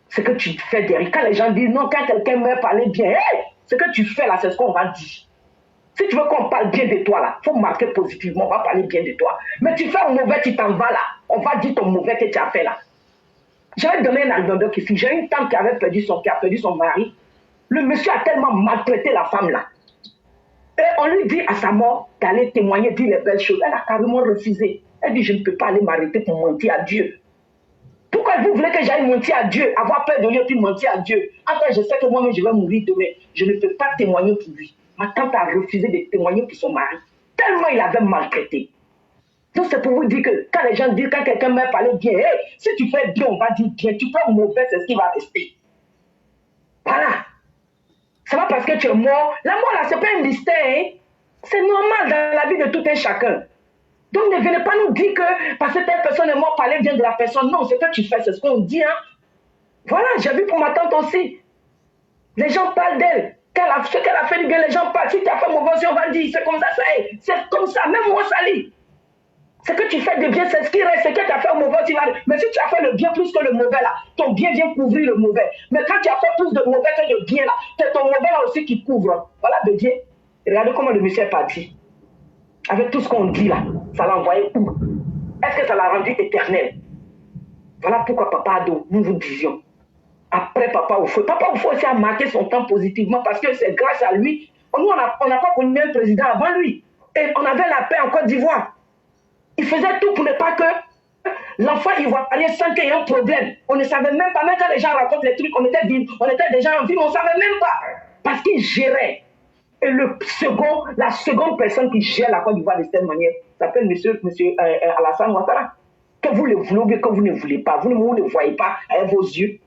Ce que tu fais derrière, quand les gens disent non, quand quelqu'un meurt, parler bien, hey, ce que tu fais là, c'est ce qu'on va dire. Si tu veux qu'on parle bien de toi là, il faut marquer positivement, on va parler bien de toi. Mais tu fais un mauvais, tu t'en vas là, on va dire ton mauvais que tu as fait là. J'avais donné un anecdote ici, j'ai une tante qui a perdu son mari. Le monsieur a tellement maltraité la femme là. Et on lui dit à sa mort d'aller témoigner, dire les belles choses. Elle a carrément refusé. Elle dit, je ne peux pas aller m'arrêter pour mentir à Dieu. Pourquoi vous voulez que j'aille mentir à Dieu, avoir peur de lui et puis mentir à Dieu? Après, je sais que moi-même, je vais mourir demain. Je ne peux pas témoigner pour lui. Ma tante a refusé de témoigner pour son mari. Tellement il avait maltraité. Donc c'est pour vous dire que quand les gens disent, quand quelqu'un meurt, parler bien, hey, si tu fais bien, on va dire bien. Tu fais mauvais, c'est ce qui va rester. Voilà. C'est pas parce que tu es mort. La mort, là, c'est pas un mystère. Hein? C'est normal dans la vie de tout un chacun. Donc, ne venez pas nous dire que parce que telle personne est morte, parler bien de la personne. Non, c'est ce que tu fais, c'est ce qu'on dit. Hein? Voilà, j'ai vu pour ma tante aussi. Les gens parlent d'elle. Ce qu'elle a fait du bien, les gens parlent. Si tu as fait mauvais, on va dire, c'est comme ça, c'est comme ça. Même moi, Sali. Ce que tu fais de bien, c'est ce qui reste. Ce que tu as fait au mauvais, mais si tu as fait le bien plus que le mauvais, là, ton bien vient couvrir le mauvais. Mais quand tu as fait plus de mauvais que de bien, là, c'est ton mauvais là aussi qui couvre. Voilà, Bédier. Regardez comment le monsieur est parti. Avec tout ce qu'on dit là, ça l'a envoyé où? Est-ce que ça l'a rendu éternel? Voilà pourquoi Papa Ado, nous vous disions. Après Papa Oufou aussi a marqué son temps positivement parce que c'est grâce à lui. Nous, on n'a pas connu un président avant lui. Et on avait la paix en Côte d'Ivoire. Il faisait tout pour ne pas que l'enfant ivoirien sente qu'il y a un problème. On ne savait même pas, même quand les gens racontent les trucs, on était déjà en vie, mais on ne savait même pas. Parce qu'il gérait. Et la seconde personne qui gère la Côte d'Ivoire de cette manière s'appelle monsieur Alassane Ouattara. Que vous le voulez ou que vous ne voulez pas, vous ne voyez pas avec vos yeux.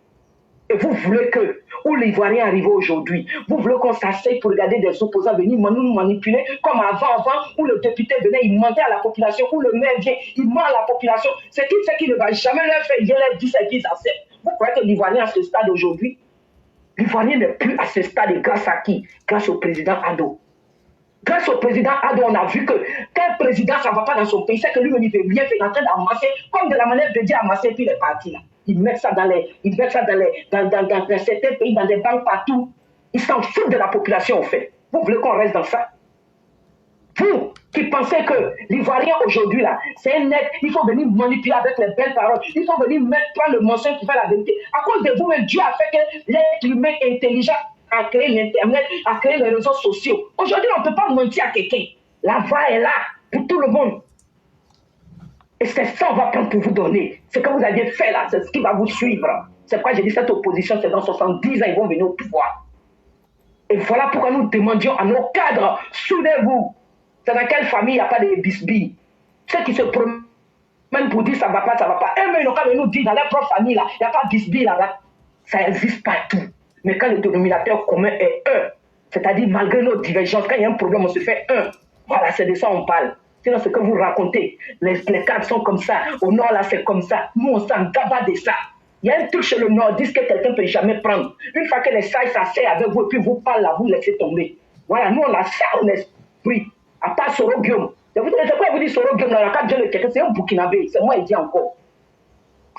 Et vous voulez que, où l'Ivoirien arrive aujourd'hui, vous voulez qu'on s'asseye pour regarder des opposants venir nous manipuler comme avant, où le député venait, il mentait à la population, où le maire vient, il ment à la population. C'est qui ne va jamais leur faire, il leur dit ce qu'ils acceptent. Vous croyez que l'Ivoirien à ce stade aujourd'hui, l'Ivoirien n'est plus à ce stade et grâce à qui? Grâce au président Ado. Grâce au président Ado, on a vu que qu'un président, ça ne va pas dans son pays, c'est que lui-même, il veut bien faire, il est en train d'amasser, comme de la manière de dire amasser, puis les partis là. Ils mettent ça dans certains pays, dans des banques partout. Ils s'en foutent de la population, en fait. Vous voulez qu'on reste dans ça? Vous qui pensez que l'Ivoirien aujourd'hui, là, c'est un net, il faut venir manipuler avec les belles paroles, il faut venir prendre le mensonge pour faire la vérité. À cause de vous-même, Dieu a fait que l'être humain intelligent a créé l'Internet, a créé les réseaux sociaux. Aujourd'hui, on ne peut pas mentir à quelqu'un. La voix est là pour tout le monde. Et c'est ça qu'on va prendre pour vous donner. Ce que vous aviez fait là, c'est ce qui va vous suivre. C'est pourquoi j'ai dit cette opposition, c'est dans 70 ans, ils vont venir au pouvoir. Et voilà pourquoi nous demandions à nos cadres, soudez-vous. C'est dans quelle famille il n'y a pas de bisbilles? Ceux qui se promènent pour dire ça ne va pas, ça ne va pas. Eux, mais ils n'ont qu'à nous dire dans leur propre famille, là, il n'y a pas de bisbilles là-bas. Ça existe partout. Mais quand le dénominateur commun est un, c'est-à-dire malgré nos divergences, quand il y a un problème, on se fait un. Voilà, c'est de ça qu'on parle. Sinon, ce que vous racontez, les cadres sont comme ça. Au nord, là, c'est comme ça. Nous, on s'en gabat de ça. Il y a un truc chez le nordiste que quelqu'un ne peut jamais prendre. Une fois que les sailles s'asseyent avec vous et puis vous parlent là, vous laissez tomber. Voilà, nous, on a ça en esprit. À part Soro Guillaume. C'est quoi vous dites Soro Guillaume dans la carte de quelqu'un? C'est un Burkinabé. C'est moi, il dit encore.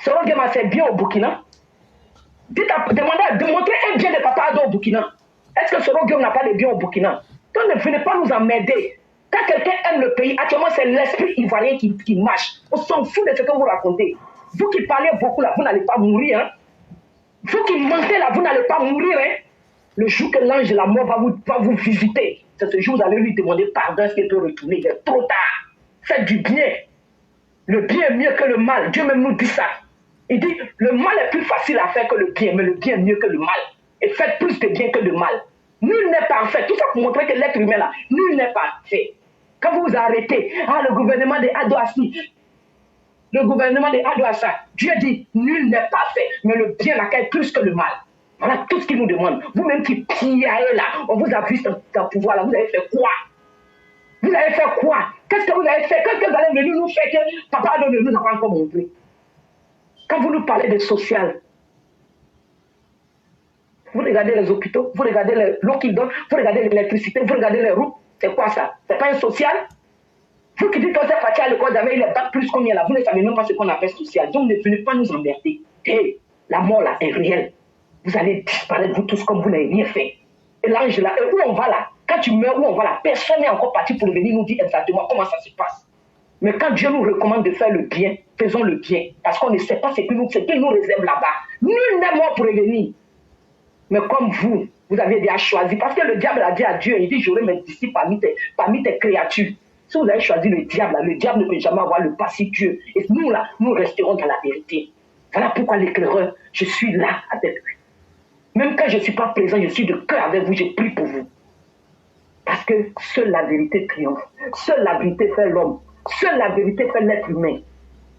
Soro Guillaume a fait bien au Burkina. Démontrez un bien de Papa Ado au Burkina. Est-ce que Soro Guillaume n'a pas de bien au Burkina? Donc ne venez pas nous emmerder. Quand quelqu'un aime le pays, actuellement c'est l'esprit ivoirien qui marche. On s'en fout de ce que vous racontez. Vous qui parlez beaucoup là, vous n'allez pas mourir. Hein? Vous qui mentez là, vous n'allez pas mourir. Hein? Le jour que l'ange de la mort va vous visiter, c'est ce jour où vous allez lui demander pardon, est-ce qu'il peut retourner? Il est trop tard. Faites du bien. Le bien est mieux que le mal. Dieu même nous dit ça. Il dit, le mal est plus facile à faire que le bien, mais le bien est mieux que le mal. Et faites plus de bien que de mal. Nul n'est parfait. Tout ça pour montrer que l'être humain là, nul n'est parfait. Quand vous vous arrêtez, le gouvernement de Ado Assi, le gouvernement de Ado Assa, Dieu dit, nul n'est parfait, mais le bien l'accueille plus que le mal. Voilà tout ce qu'il nous demande. Vous-même qui piaillez là, on vous a vu dans le pouvoir là, vous avez fait quoi? Vous avez fait quoi? Qu'est-ce que vous avez fait? Qu'est-ce que vous allez venir nous faire que Papa Ado ne nous a pas encore montré? Quand vous nous parlez de social, vous regardez les hôpitaux, vous regardez l'eau qu'ils donnent, vous regardez l'électricité, vous regardez les routes. C'est quoi ça? C'est pas un social? Vous qui dites que c'est parti à l'école d'avant, il est bac plus combien là? Vous ne savez même pas ce qu'on appelle social. Donc ne venez pas nous emmerder. Et la mort là est réelle. Vous allez disparaître vous tous comme vous n'avez rien fait. Et l'ange là, et où on va là? Quand tu meurs, où on va là? Personne n'est encore parti pour venir nous dire exactement comment ça se passe. Mais quand Dieu nous recommande de faire le bien, faisons le bien. Parce qu'on ne sait pas ce qu'il nous réserve là-bas. Nul n'est mort pour revenir. Mais comme vous avez déjà choisi, parce que le diable a dit à Dieu, il dit, j'aurai mes disciples parmi tes créatures. Si vous avez choisi le diable ne peut jamais avoir le pas si Dieu. Et nous là, nous resterons dans la vérité. Voilà pourquoi l'éclaireur, je suis là avec lui. Même quand je ne suis pas présent, je suis de cœur avec vous, je prie pour vous. Parce que seule la vérité triomphe. Seule la vérité fait l'homme. Seule la vérité fait l'être humain.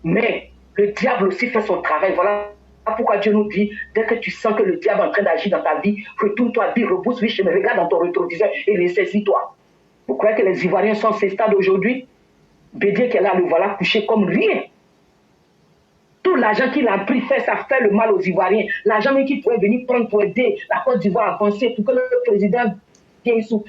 Mais le diable aussi fait son travail. Voilà pourquoi Dieu nous dit, dès que tu sens que le diable est en train d'agir dans ta vie, retourne-toi, dis, rebousse, oui, me regarde dans ton rétroviseur et ressaisis-toi. Vous croyez que les Ivoiriens sont à ce stade aujourd'hui? Bédier qui est là, le voilà couché comme rien. Tout l'argent qu'il a pris, ça fait le mal aux Ivoiriens. L'argent même qu'il pourrait venir prendre pour aider la Côte d'Ivoire à avancer, pour que le président vienne sous.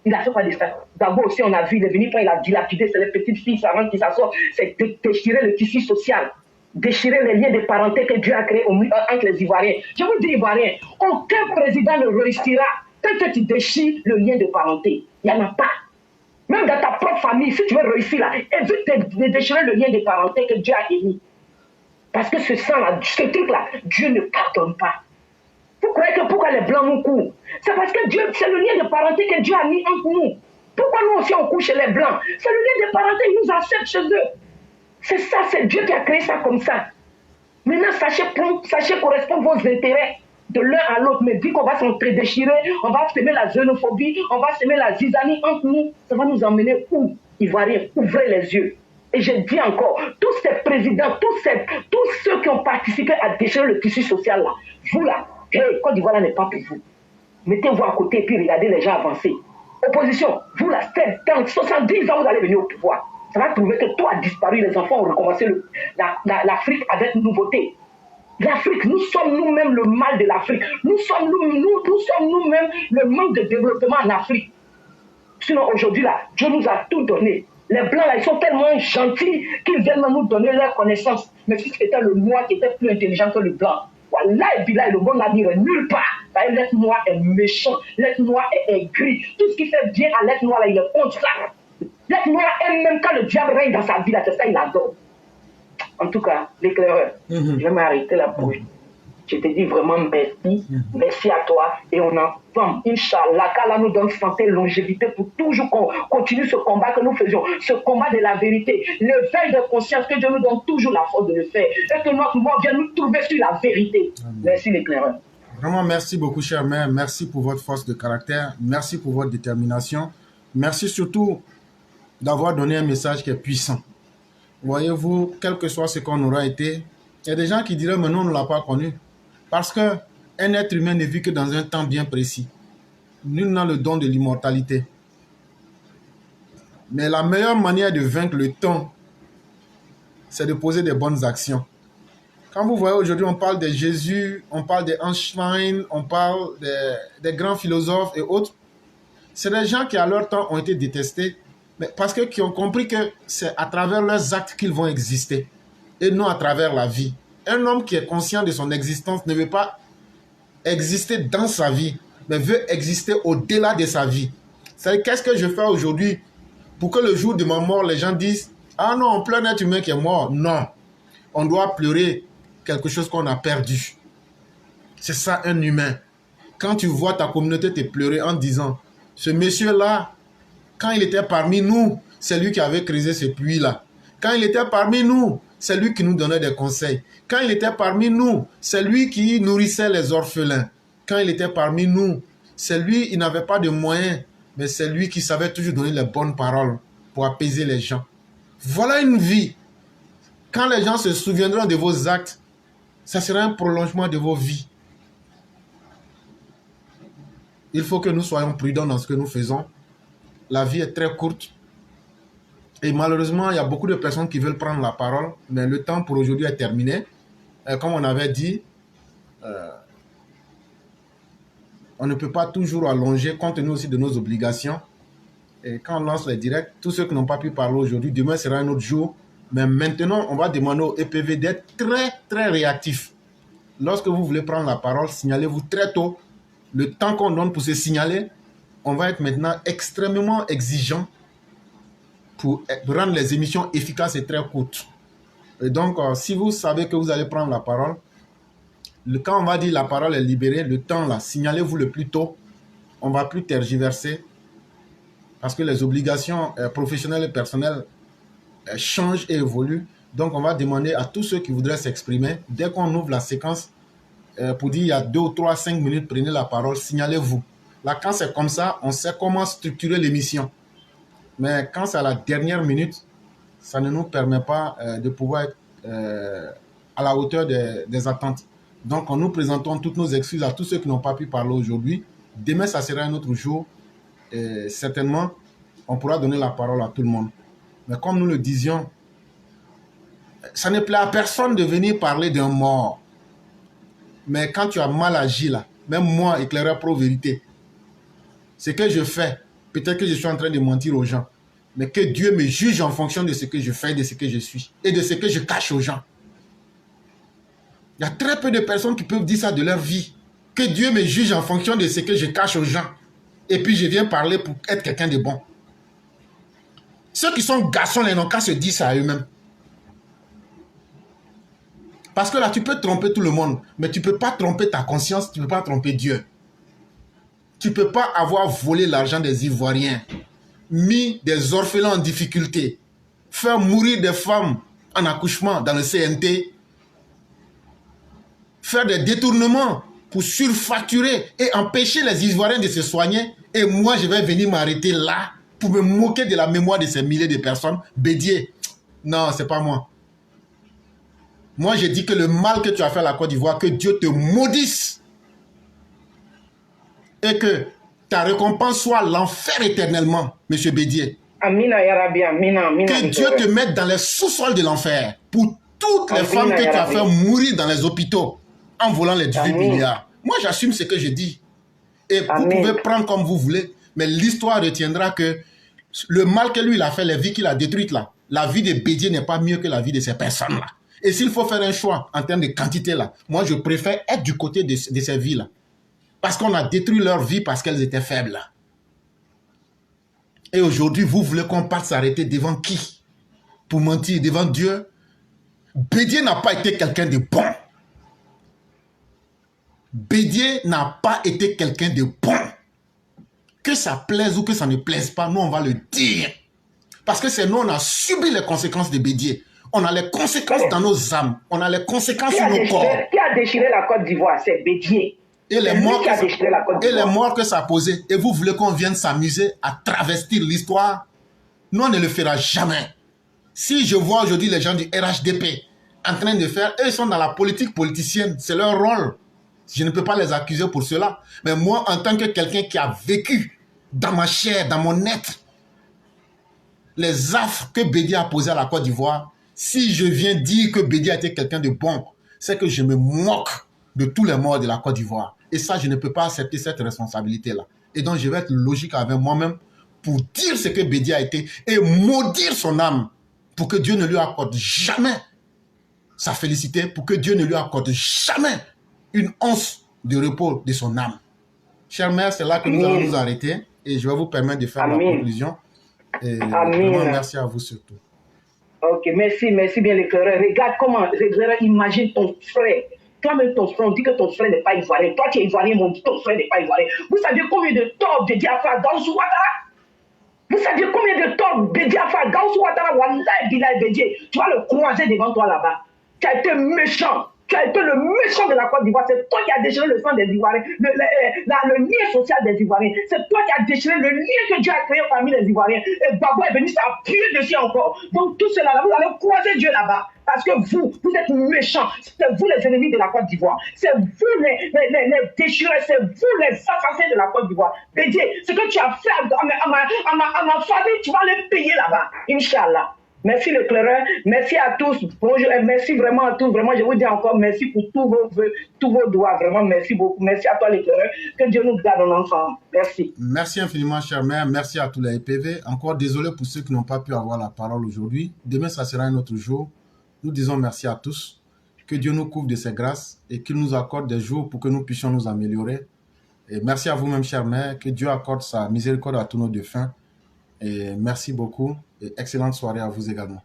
Il a fait quoi de ça? D'abord aussi, on a vu, il est venu prendre, il a dilapidé, c'est les petites filles avant qui s'assoient, c'est déchirer le tissu social. Déchirer les liens de parenté que Dieu a créés entre les Ivoiriens. Je vous dis, Ivoiriens, aucun président ne réussira tant que tu déchires le lien de parenté. Il n'y en a pas. Même dans ta propre famille, si tu veux réussir là, évite de déchirer le lien de parenté que Dieu a émis. Parce que ce sang-là, ce truc-là, Dieu ne pardonne pas. Vous croyez que pourquoi les Blancs nous courent? C'est parce que Dieu, c'est le lien de parenté que Dieu a mis entre nous. Pourquoi nous aussi on court chez les Blancs? C'est le lien de parenté, ils nous acceptent chez eux. C'est ça, c'est Dieu qui a créé ça comme ça. Maintenant, sachez correspondre vos intérêts. de l'un à l'autre, mais dit qu'on va s'entre-déchirer, on va semer la xénophobie, on va semer la zizanie entre nous, ça va nous emmener où? Ivoiriens, ouvrez les yeux. Et je dis encore, tous ces présidents, tous ceux qui ont participé à déchirer le tissu social là, vous là, Côte d'Ivoire n'est pas pour vous. Mettez-vous à côté et puis regardez les gens avancer. Opposition, vous là, dans 70 ans, vous allez venir au pouvoir. Ça va prouver que tout a disparu, les enfants ont recommencé l'Afrique avec nouveauté. L'Afrique, nous sommes nous-mêmes le mal de l'Afrique. Nous sommes nous-mêmes le manque de développement en Afrique. Sinon, aujourd'hui, là, Dieu nous a tout donné. Les Blancs, là, ils sont tellement gentils qu'ils viennent nous donner leurs connaissances. Mais si c'était le noir qui était plus intelligent que le Blanc, voilà, et puis là, le bon navire est nulle part. L'être noir est méchant, l'être noir est aigri. Tout ce qui fait bien à l'être noir, là, il est contre ça. L'être noir aime même quand le diable règne dans sa vie, là, c'est ça, il adore. En tout cas, l'éclaireur, je vais m'arrêter là pour je te dis vraiment merci, merci à toi. Et on ensemble, Inch'Allah, qu'Allah nous donne santé, longévité pour toujours continuer ce combat que nous faisions, ce combat de la vérité, l'éveil de conscience, que Dieu nous donne toujours la force de le faire, et que notre mort vienne nous trouver sur la vérité. Merci l'éclaireur. Vraiment, merci beaucoup, cher mère. Merci pour votre force de caractère. Merci pour votre détermination. Merci surtout d'avoir donné un message qui est puissant. Voyez-vous, quel que soit ce qu'on aura été, il y a des gens qui diraient, mais non, on ne l'a pas connu. Parce qu'un être humain ne vit que dans un temps bien précis. Nul n'a le don de l'immortalité. Mais la meilleure manière de vaincre le temps, c'est de poser des bonnes actions. Quand vous voyez aujourd'hui, on parle de Jésus, on parle d'Einstein, on parle des grands philosophes et autres. C'est des gens qui, à leur temps, ont été détestés, mais parce qu'ils ont compris que c'est à travers leurs actes qu'ils vont exister, et non à travers la vie. Un homme qui est conscient de son existence ne veut pas exister dans sa vie, mais veut exister au-delà de sa vie. C'est-à-dire, qu'est-ce que je fais aujourd'hui pour que le jour de ma mort, les gens disent « Ah non, on pleure un être humain qui est mort. » Non, on doit pleurer quelque chose qu'on a perdu. C'est ça un humain. Quand tu vois ta communauté te pleurer en disant « Ce monsieur-là, quand il était parmi nous, c'est lui qui avait creusé ce puits-là. Quand il était parmi nous, c'est lui qui nous donnait des conseils. Quand il était parmi nous, c'est lui qui nourrissait les orphelins. Quand il était parmi nous, c'est lui, il n'avait pas de moyens, mais c'est lui qui savait toujours donner les bonnes paroles pour apaiser les gens. » Voilà une vie. Quand les gens se souviendront de vos actes, ça sera un prolongement de vos vies. Il faut que nous soyons prudents dans ce que nous faisons. La vie est très courte. Et malheureusement, il y a beaucoup de personnes qui veulent prendre la parole, mais le temps pour aujourd'hui est terminé. Comme on avait dit, on ne peut pas toujours allonger compte tenu aussi de nos obligations. Et quand on lance les directs, tous ceux qui n'ont pas pu parler aujourd'hui, demain sera un autre jour. Mais maintenant, on va demander au EPV d'être très, très réactif. Lorsque vous voulez prendre la parole, signalez-vous très tôt. Le temps qu'on donne pour se signaler, on va être maintenant extrêmement exigeant pour rendre les émissions efficaces et très courtes. Et donc, si vous savez que vous allez prendre la parole, quand on va dire la parole est libérée, le temps là, signalez-vous le plus tôt. On ne va plus tergiverser parce que les obligations professionnelles et personnelles changent et évoluent. Donc, on va demander à tous ceux qui voudraient s'exprimer, dès qu'on ouvre la séquence, pour dire il y a 2 ou 3, 5 minutes, prenez la parole, signalez-vous. Là, quand c'est comme ça, on sait comment structurer l'émission. Mais quand c'est à la dernière minute, ça ne nous permet pas de pouvoir être à la hauteur des attentes. Donc, nous présentons toutes nos excuses à tous ceux qui n'ont pas pu parler aujourd'hui. Demain, ça sera un autre jour. Et certainement, on pourra donner la parole à tout le monde. Mais comme nous le disions, ça ne plaît à personne de venir parler d'un mort. Mais quand tu as mal agi là, même moi, éclaireur pro-vérité, ce que je fais, peut-être que je suis en train de mentir aux gens, mais que Dieu me juge en fonction de ce que je fais, de ce que je suis et de ce que je cache aux gens. Il y a très peu de personnes qui peuvent dire ça de leur vie. Que Dieu me juge en fonction de ce que je cache aux gens. Et puis je viens parler pour être quelqu'un de bon. Ceux qui sont garçons, ils n'ont qu'à se dire ça à eux-mêmes. Parce que là, tu peux tromper tout le monde, mais tu ne peux pas tromper ta conscience, tu ne peux pas tromper Dieu. Tu ne peux pas avoir volé l'argent des Ivoiriens, mis des orphelins en difficulté, faire mourir des femmes en accouchement dans le CNT, faire des détournements pour surfacturer et empêcher les Ivoiriens de se soigner. Et moi, je vais venir m'arrêter là pour me moquer de la mémoire de ces milliers de personnes. Bédier, non, c'est pas moi. Moi, j'ai dit que le mal que tu as fait à la Côte d'Ivoire, que Dieu te maudisse. Et que ta récompense soit l'enfer éternellement, M. Bédier. Amina, ya Rabbi, Amina, Amina. Que Dieu te mette dans les sous-sols de l'enfer pour toutes les femmes que tu as fait mourir dans les hôpitaux en volant les 18 milliards. Moi, j'assume ce que je dis. Et vous pouvez prendre comme vous voulez, mais l'histoire retiendra que le mal que lui il a fait, les vies qu'il a détruites là, la vie de Bédier n'est pas mieux que la vie de ces personnes-là. Et s'il faut faire un choix en termes de quantité là, moi je préfère être du côté de ces vies-là. Parce qu'on a détruit leur vie parce qu'elles étaient faibles. Et aujourd'hui, vous voulez qu'on parte s'arrêter devant qui? Pour mentir devant Dieu? Bédier n'a pas été quelqu'un de bon. Bédier n'a pas été quelqu'un de bon. Que ça plaise ou que ça ne plaise pas, nous on va le dire. Parce que c'est nous, on a subi les conséquences de Bédier. On a les conséquences dans nos âmes. On a les conséquences sur nos corps. Qui a déchiré la Côte d'Ivoire? C'est Bédier. Et les morts que ça a posé. Et vous voulez qu'on vienne s'amuser à travestir l'histoire? Nous, on ne le fera jamais. Si je vois aujourd'hui les gens du RHDP en train de faire, eux, ils sont dans la politique politicienne. C'est leur rôle. Je ne peux pas les accuser pour cela. Mais moi, en tant que quelqu'un qui a vécu dans ma chair, dans mon être, les affres que Bédier a posées à la Côte d'Ivoire, si je viens dire que Bédier a été quelqu'un de bon, c'est que je me moque de tous les morts de la Côte d'Ivoire. Et ça, je ne peux pas accepter cette responsabilité-là. Et donc, je vais être logique avec moi-même pour dire ce que Bédier a été et maudire son âme pour que Dieu ne lui accorde jamais sa félicité, pour que Dieu ne lui accorde jamais une once de repos de son âme. Chère mère, c'est là que nous allons nous arrêter et je vais vous permettre de faire la conclusion. Et vraiment, merci à vous surtout. Ok, merci bien l'éclaireur. Regarde comment l'éclaireur imagine ton frère. Toi-même, ton frère, on dit que ton frère n'est pas ivoirien. Toi, tu es ivoirien, mais on dit que ton frère n'est pas ivoirien. Vous savez combien de torts Bédier a fait à Gaussou Ouattara? Vous savez combien de torts Bédier a fait à Gaussou Ouattara? Wallahi Bilal Bédier, tu vas le croiser devant toi là-bas. Tu as été méchant. Tu as été le méchant de la Côte d'Ivoire. C'est toi qui as déchiré le sang des Ivoiriens, le lien social des Ivoiriens. C'est toi qui as déchiré le lien que Dieu a créé parmi les Ivoiriens. Et Babou est venu s'appuyer dessus encore. Donc tout cela, vous allez croiser Dieu là-bas. Parce que vous êtes méchants. C'est vous les ennemis de la Côte d'Ivoire. C'est vous les déchirés. C'est vous les assassins de la Côte d'Ivoire. Bédier, ce que tu as fait à ma famille, tu vas les payer là-bas. Inch'Allah. Merci l'éclaireur, merci à tous, bonjour, merci vraiment à tous, vraiment je vous dis encore merci pour tous vos vœux, tous vos doigts, vraiment merci beaucoup, merci à toi l'éclaireur, que Dieu nous garde ensemble, merci. Merci infiniment chère mère, merci à tous les EPV, encore désolé pour ceux qui n'ont pas pu avoir la parole aujourd'hui, demain ça sera un autre jour, nous disons merci à tous, que Dieu nous couvre de ses grâces et qu'il nous accorde des jours pour que nous puissions nous améliorer, et merci à vous-même chère mère, que Dieu accorde sa miséricorde à tous nos défunts, et merci beaucoup. Et excellente soirée à vous également.